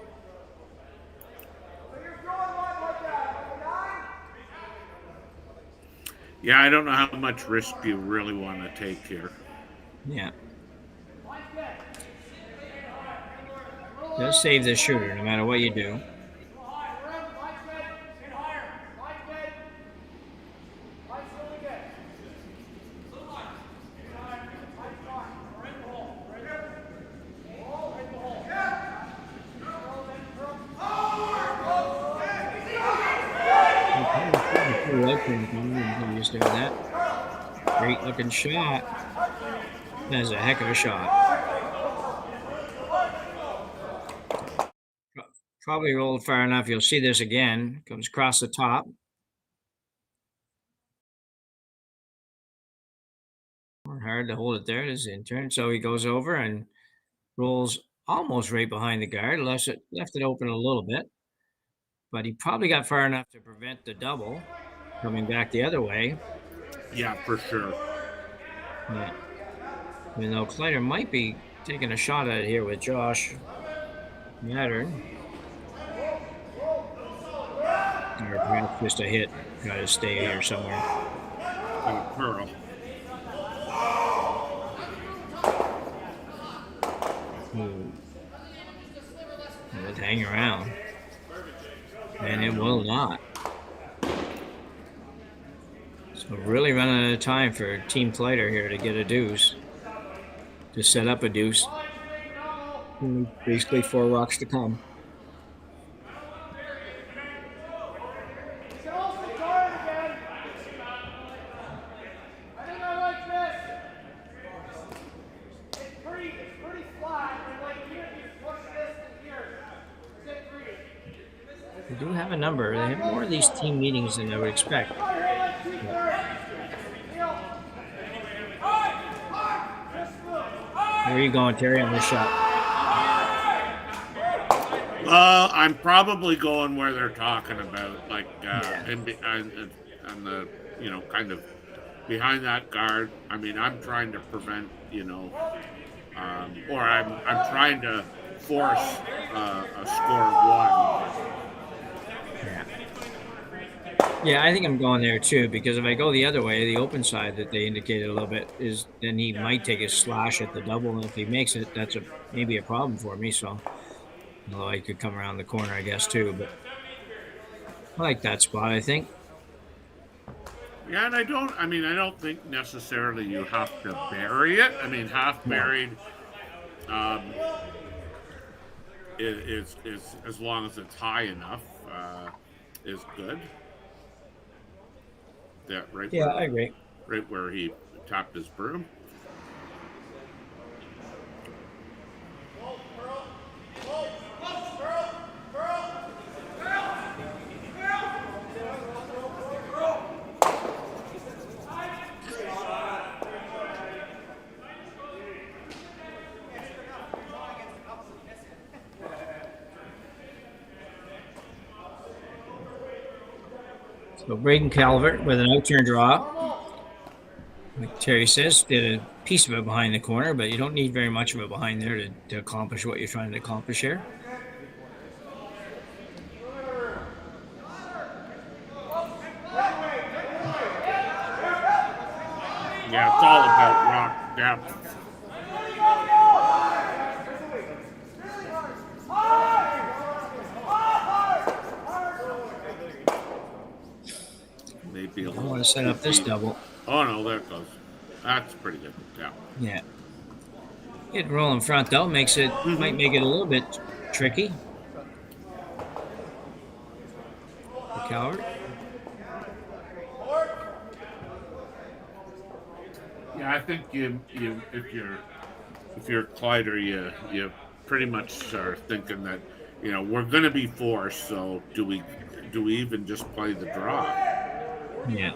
Yeah, I don't know how much risk you really want to take here. Yeah. Just save the shooter no matter what you do. I'm just doing that. Great looking shot. That's a heck of a shot. Probably rolled far enough. You'll see this again. Comes across the top. Hard to hold it there. This intern. So he goes over and rolls almost right behind the guard. Left it open a little bit. But he probably got far enough to prevent the double coming back the other way. Yeah, for sure. Yeah. Even though Kleiter might be taking a shot at it here with Josh Mattern. Or perhaps just a hit. Got to stay here somewhere. Pearl. Let's hang around. And it will not. So really running out of time for Team Kleiter here to get a deuce. To set up a deuce. Basically 4 rocks to come. They do have a number. They have more of these team meetings than I would expect. Where are you going, Terry, on this shot? I'm probably going where they're talking about, like on the kind of behind that guard. I mean, I'm trying to prevent, or I'm trying to force a score of 1. Yeah, I think I'm going there too, because if I go the other way, the open side that they indicated a little bit is then he might take a slash at the double, and if he makes it, that's maybe a problem for me. So, although I could come around the corner, I guess too, but I like that spot. I think. Yeah, and I don't think necessarily you have to bury it. I mean, half buried is as long as it's high enough is good. That right. Yeah, I agree. Right where he tapped his broom. So Braden Calvert with an outturn draw. Like Terry says, did a piece of it behind the corner, but you don't need very much of it behind there to accomplish what you're trying to accomplish here. Yeah, it's all about rock depth. Maybe I want to set up this double. Oh no, there it goes. That's pretty good. Yeah. Yeah. Get roll in front though might make it a little bit tricky. For Calvert. Yeah, I think if you're Kleiter, you pretty much are thinking that we're going to be forced. So do we even just play the draw? Yeah.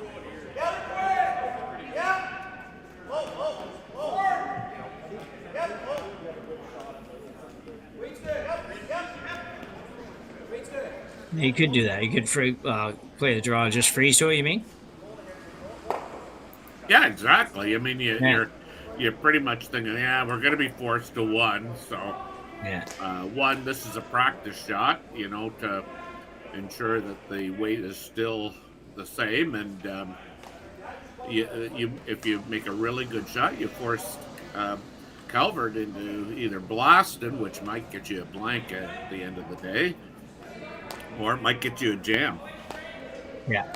You could do that. You could play the draw, just freeze to it, you mean? Yeah, exactly. I mean, you're pretty much thinking, we're going to be forced to 1. So, 1, this is a practice shot, to ensure that the weight is still the same. And if you make a really good shot, you force Calvert into either blasted, which might get you a blank at the end of the day, or it might get you a jam. Yeah.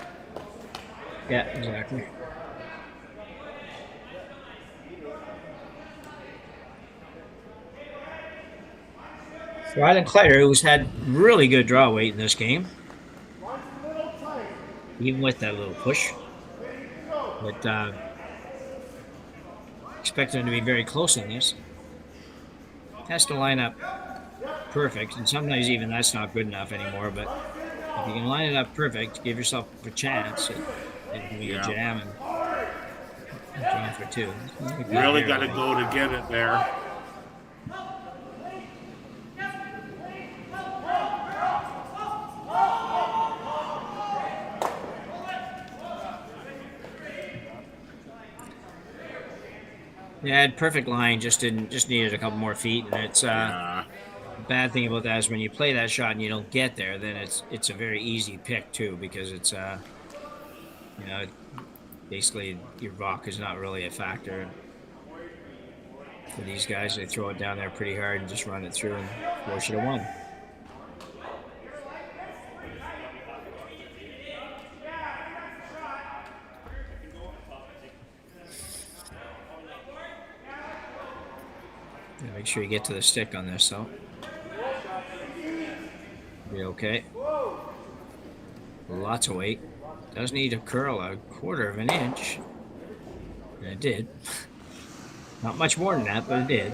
Yeah, exactly. Rylan Kleiter, who's had really good draw weight in this game, even with that little push. But expect him to be very close in this. Has to line up perfect, and sometimes even that's not good enough anymore. But if you can line it up perfect, give yourself a chance. It can be a jam and a jam for two. Really got to go to get it there. Yeah, perfect line. Just needed a couple more feet, and it's the bad thing about that is when you play that shot and you don't get there, then it's a very easy pick too, because it's basically your rock is not really a factor for these guys. They throw it down there pretty hard and just run it through and force you to one. Make sure you get to the stick on this, though. Be okay. Lots of weight. Does need to curl a quarter of an inch. And it did. Not much more than that, but it did.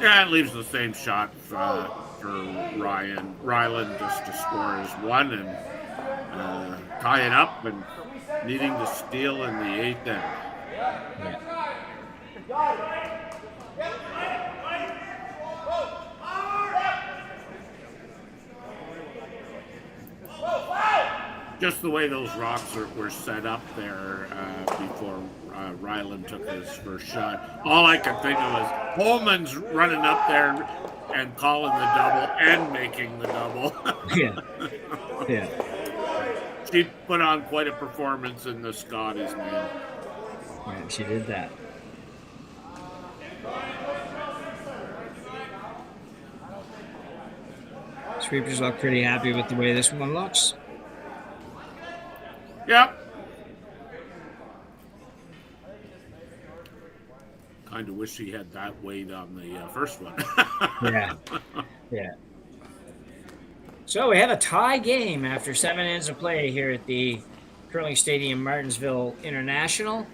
Yeah, it leaves the same shot for Rylan just to score his one and tie it up and needing to steal in the eighth inning. Yeah. Just the way those rocks were set up there before Rylan took his first shot. All I could think of was Holman's running up there and calling the double and making the double. Yeah. Yeah. She put on quite a performance in the Scotties, man. Yeah, she did that. Sweepers look pretty happy with the way this one looks. Yep. Kind of wish he had that weight on the first one. Yeah. Yeah. So we have a tie game after 7 innings of play here at the Curling Stadium Martensville International.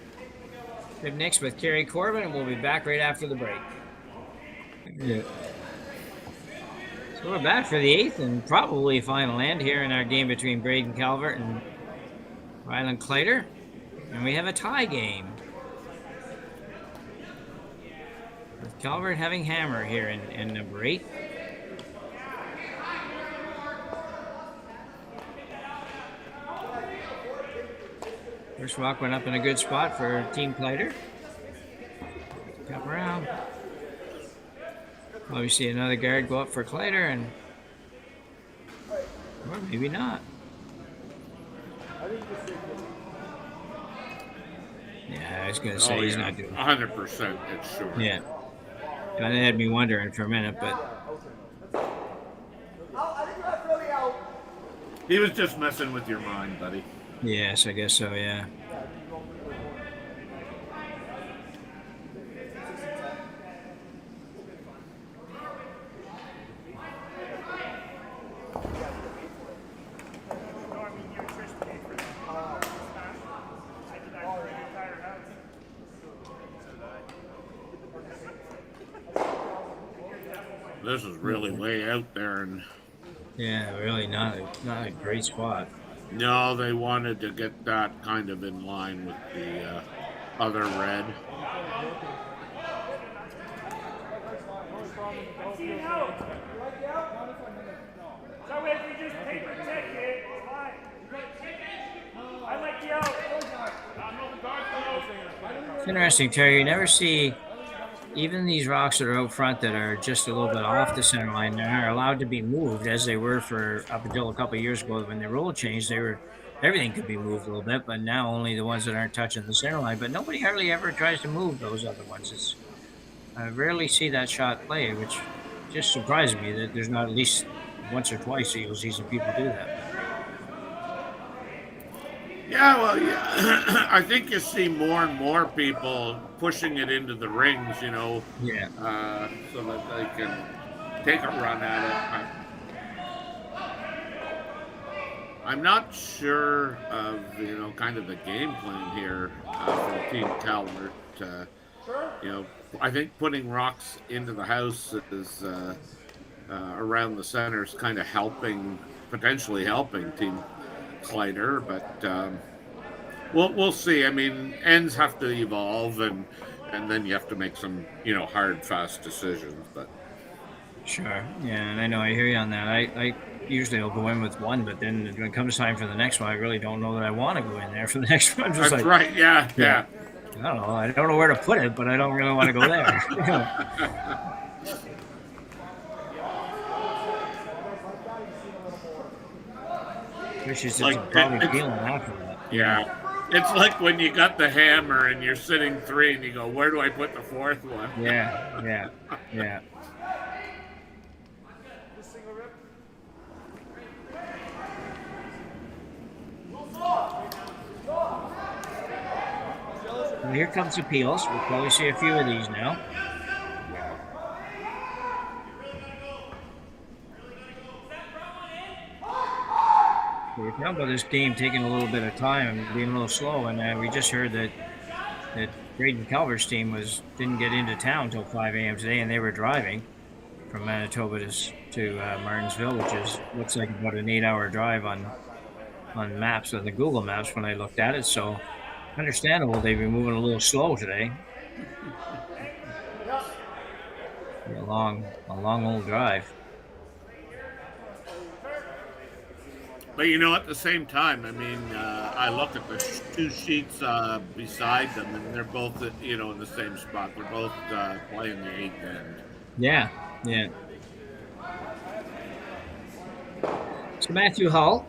We have next with Kerry Corbin, and we'll be back right after the break. Yeah. So we're back for the eighth and probably final end here in our game between Braden Calvert and Rylan Kleiter. And we have a tie game. With Calvert having hammer here in number 8. First rock went up in a good spot for Team Kleiter. Come around. Well, we see another guard go up for Kleiter, and or maybe not. Yeah, I was going to say he's not doing 100%, it's sure. Yeah. Kind of had me wondering for a minute, but he was just messing with your mind, buddy. yes, I guess so, yeah. This is really way out there, and Yeah, really not a great spot. no, they wanted to get that kind of in line with the other red. It's interesting, Terry. You never see even these rocks that are out front that are just a little bit off the center line. They're allowed to be moved as they were for up until a couple of years ago when the rule changed. They were everything could be moved a little bit, but now only the ones that aren't touching the center line. But nobody hardly ever tries to move those other ones. I rarely see that shot play, which just surprises me that there's not at least once or twice that you'll see some people do that. But Yeah, well, yeah. I think you see more and more people pushing it into the rings, yeah, so that they can take a run at it. I'm not sure of kind of the game plan here from Team Calvert. You know, I think putting rocks into the house is around the center is kind of potentially helping Team Kleiter, but we'll see. I mean, ends have to evolve, and then you have to make some hard, fast decisions. But sure. Yeah, and I know I hear you on that. I usually will go in with one, but then when it comes time for the next one, I really don't know that I want to go in there for the next one. Just that's like, right. Yeah, yeah, yeah. I don't know. I don't know where to put it, but I don't really want to go there. Which is probably feeling after that. Yeah. It's like when you got the hammer and you're sitting three and you go, where do I put the fourth one? Yeah. Well, here comes appeals. We'll probably see a few of these now. We're talking about this game taking a little bit of time and being a little slow, and we just heard that Braden Calvert's team didn't get into town until 5 a.m. today, and they were driving from Manitoba to Martensville, which looks like about an 8-hour drive on maps, on the Google Maps when I looked at it. So understandable they've been moving a little slow today. A long old drive. But at the same time, I mean, I look at the two sheets beside them, and they're both, in the same spot. They're both playing the eighth end. Yeah. So Matthew Hull.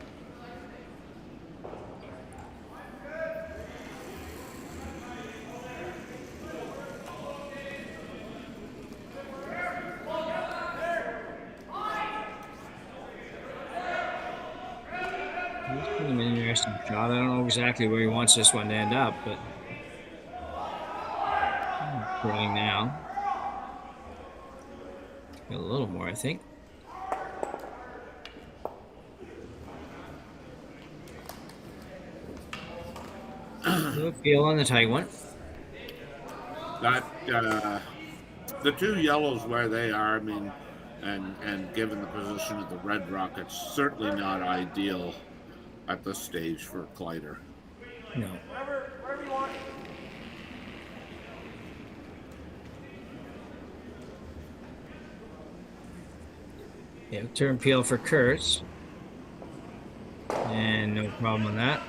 An interesting shot. I don't know exactly where he wants this one to end up, but trying now. Got a little more, I think. Good feel on the tight one. That the two yellows where they are, I mean, and given the position of the Red Rockets, certainly not ideal at this stage for Kleiter. No. Yeah, turn peel for Kurtz. And no problem with that.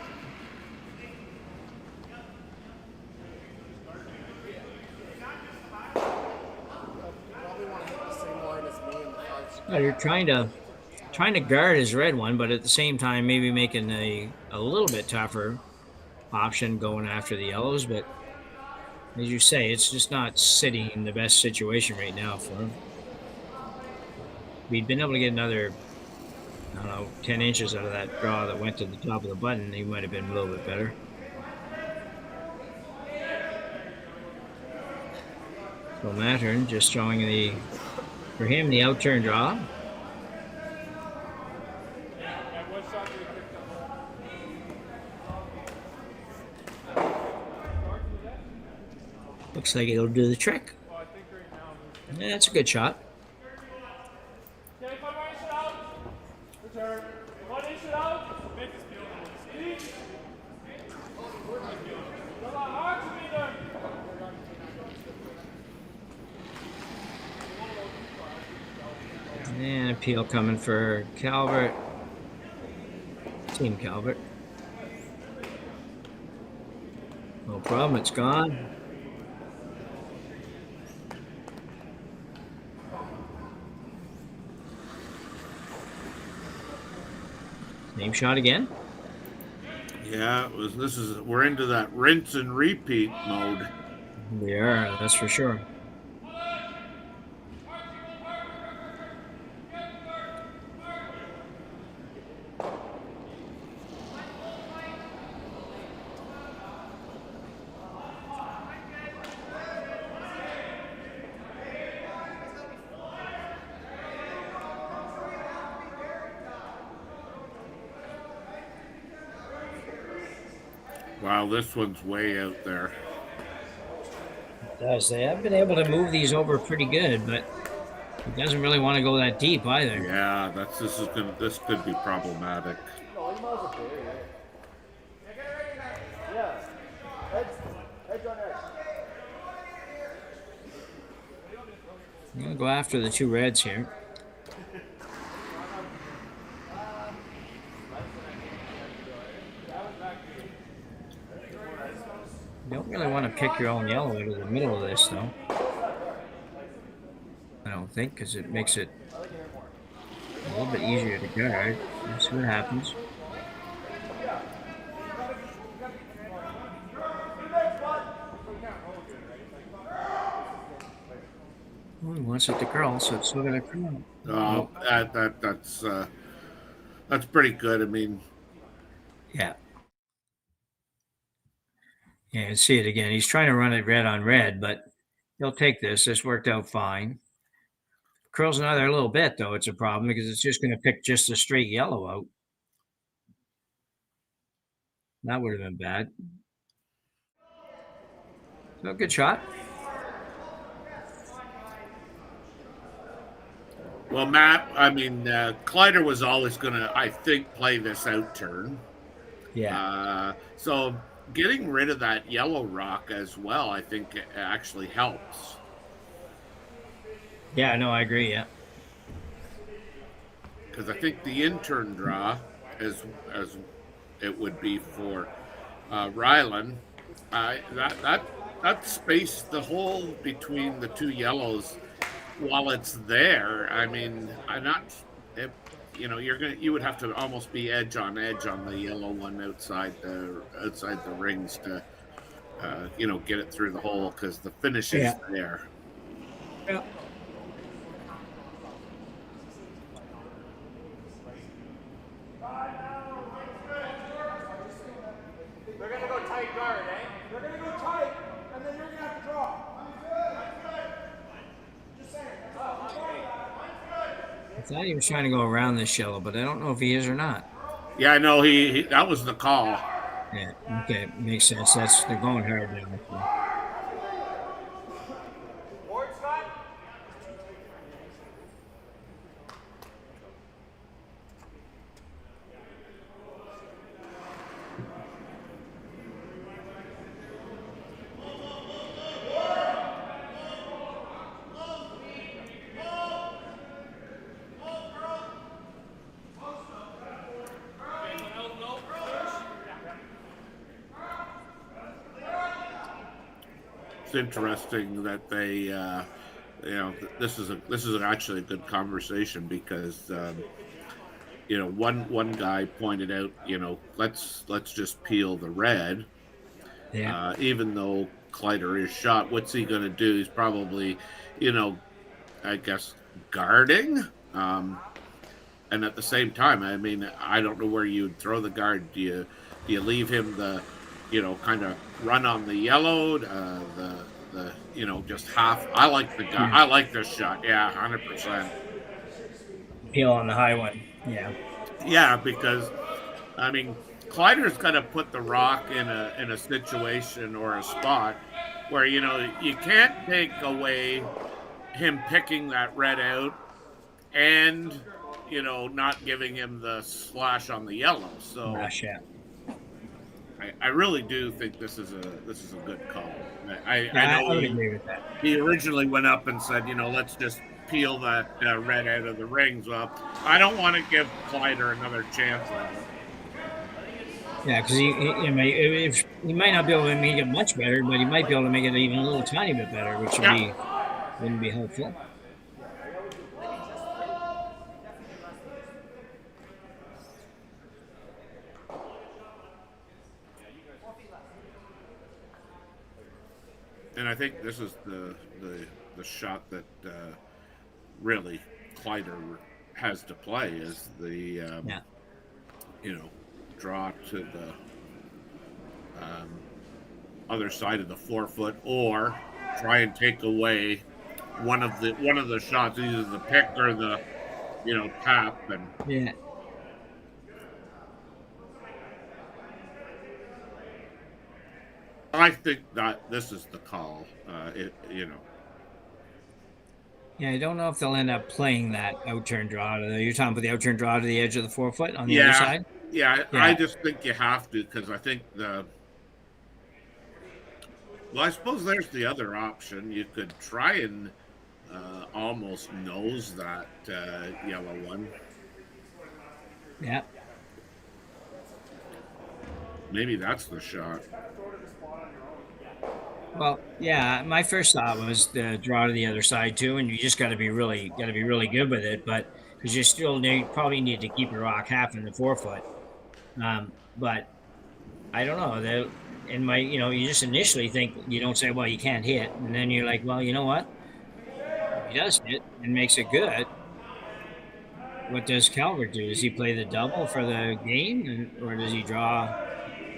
Oh, you're trying to guard his red one, but at the same time maybe making a little bit tougher option going after the yellows. But as you say, it's just not sitting in the best situation right now for him. If he'd been able to get another, 10 inches out of that draw that went to the top of the button, he might have been a little bit better. So Mattern just showing for him, the out-turn draw. Looks like it'll do the trick. Yeah, that's a good shot. And appeal coming for Calvert. Team Calvert. No problem, it's gone. Same shot again. Yeah, it was. We're into that rinse and repeat mode. We are, that's for sure. Wow, this one's way out there. It does. They have been able to move these over pretty good, but it doesn't really want to go that deep either. Yeah, this could be problematic. No, you might as well bury it. Yeah. Heads on edge. I'm going to go after the two reds here. You don't really want to pick your own yellow out of the middle of this, though. I don't think, because it makes it a little bit easier to guard. Let's see what happens. Oh, he wants it to curl, so it's still going to curl. Oh, that's pretty good. I mean, Yeah. Yeah, and see it again. He's trying to run it red on red, but he'll take this. This worked out fine. Curls another little bit, though. It's a problem because it's just going to pick just a straight yellow out. That would have been bad. So good shot. well, Matt. I mean, Kleiter was always going to, I think, play this out turn. Yeah. So getting rid of that yellow rock as well, I think, it actually helps. Yeah, no, I agree. Yeah. Because I think the in-turn draw, as it would be for Rylan, that space, the hole between the two yellows, while it's there, I mean, I'm not. It, you would have to almost be edge on the yellow one outside the rings to get it through the hole because the finish is there. Yeah. They're going to go tight guard, eh? They're going to go tight, and then you're going to have to draw. Just saying. I thought he was trying to go around this yellow, but I don't know if he is or not. Yeah, I know he that was the call. Yeah. Okay, makes sense. They're going hard now. Board, Scott? It's interesting that they, this is actually a good conversation because, one guy pointed out, let's just peel the red. Yeah. Even though Kleiter is shot, what's he going to do? He's probably, I guess guarding. And at the same time, I mean, I don't know where you'd throw the guard. Do you leave him the kind of run on the yellow, just half. I like the guy. I like this shot. Yeah, 100%. Peel on the high one. Yeah. Yeah, because I mean, Kleiter's got to put the rock in a situation or a spot where you can't take away him picking that red out and not giving him the slash on the yellow. So. Yeah. I really do think this is a good call. I know I would agree with that. He originally went up and said, let's just peel that red out of the rings. Well, I don't want to give Kleiter another chance on it. Yeah, because he might not be able to make it much better, but he might be able to make it even a little tiny bit better, which wouldn't be helpful. And I think this is the shot that really Kleiter has to play is the Yeah. you know, draw to the other side of the 4 foot, or try and take away one of the shots, either the pick or the tap, and Yeah. I think that this is the call. Yeah, I don't know if they'll end up playing that out-turn draw. You're talking about the out-turn draw to the edge of the 4 foot on the other Yeah, side? yeah. I Yeah. just think you have to, because I think well, I suppose there's the other option. You could try and almost nose that yellow one. Yeah. Maybe that's the shot. Well, yeah, my first thought was the draw to the other side too, and you just got to be really good with it. But because you still probably need to keep your rock half in the 4 foot. But I don't know. You just initially think you don't say, well, you can't hit, and then you're like, well, you know what? If he does hit and makes it good, what does Calvert do? Does he play the double for the game, or does he draw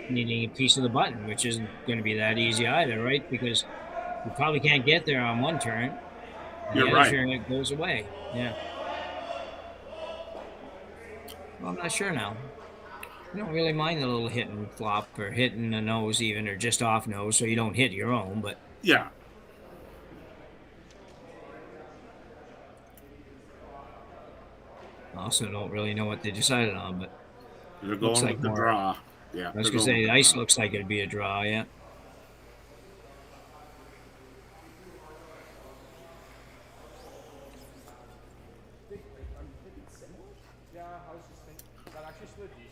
needing a piece of the button, which isn't going to be that easy either, right? Because you probably can't get there on one turn, and the You're other right. turn it goes away. Yeah. Well, I'm not sure now. I don't really mind the little hit and flop or hitting the nose even, or just off nose, so you don't hit your own. But Yeah. I also don't really know what they decided on. But They're looks going like with the more. draw. Yeah. I was They're gonna going say with the the ice draw. looks like it'd be a draw. Yeah.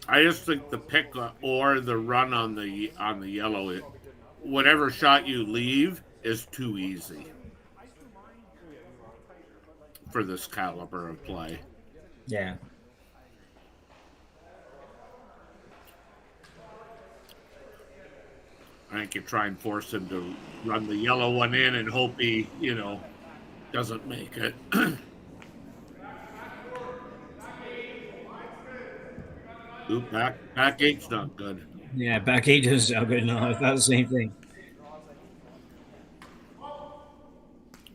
I just think the pick or the run on the yellow, whatever shot you leave is too easy for this caliber of play. Yeah. I think you try and force him to run the yellow one in and hope he, doesn't make it. Oop, back eight's not good. Yeah. Back eight is so good. No, I thought the same thing.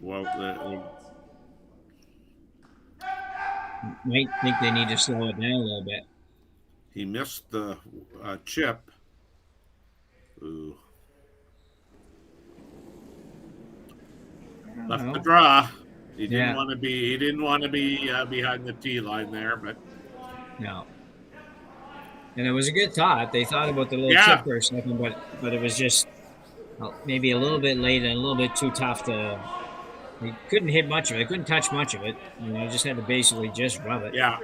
Well, Might think they need to slow it down a little bit. he missed the chip. Ooh. Left the draw. He didn't Yeah. want to be. He didn't want to be behind the tee line there, but No. And it was a good thought. They thought about the little yeah, chip for a second, but it was just maybe a little bit late and a little bit too tough to. They couldn't hit much of it. They couldn't touch much of it. Just had to basically just rub it. yeah.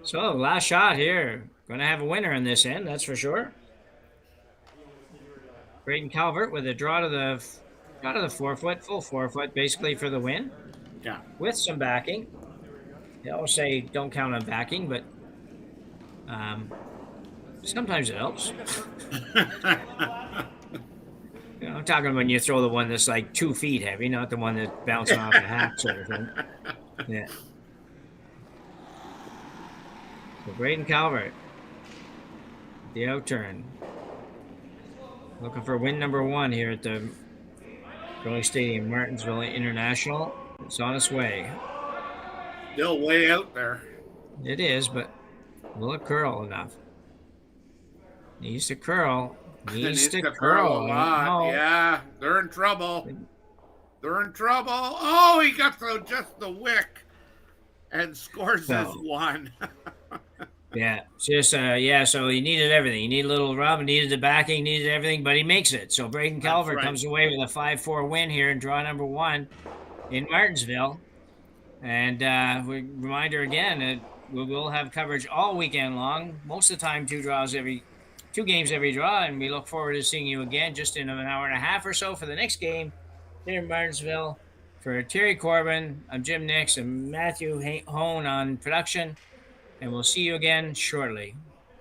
So last shot here. Going to have a winner in this end, that's for sure. Braden Calvert with a draw to the 4 foot, full 4 foot, basically for the win, Yeah. with some backing. They always say don't count on backing, but sometimes it helps. I'm talking when you throw the one that's like 2 feet heavy, not the one that's bouncing off a hat sort of thing. Yeah. So Braden Calvert, the outturn. Looking for win number 1 here at the Curling Stadium, Martensville International. It's on its way. Still way out there. It is, but will it curl enough? Needs to curl. Needs to curl. a lot. No. Yeah, they're in trouble. They're in trouble. Oh, he got through just the wick and scores his one. Yeah, just so he needed everything. He needed a little rub, needed the backing, needed everything, but he makes it. So Braden Calvert comes away with a 5-4 win here in draw number 1 in Martensville. And reminder again that we will have coverage all weekend long. Most of the time, 2 games every draw, and we look forward to seeing you again just in an hour and a half or so for the next game here in Martensville. For Terry Corbin, I'm Jim Nix and Matthew Hone on production. And we'll see you again shortly.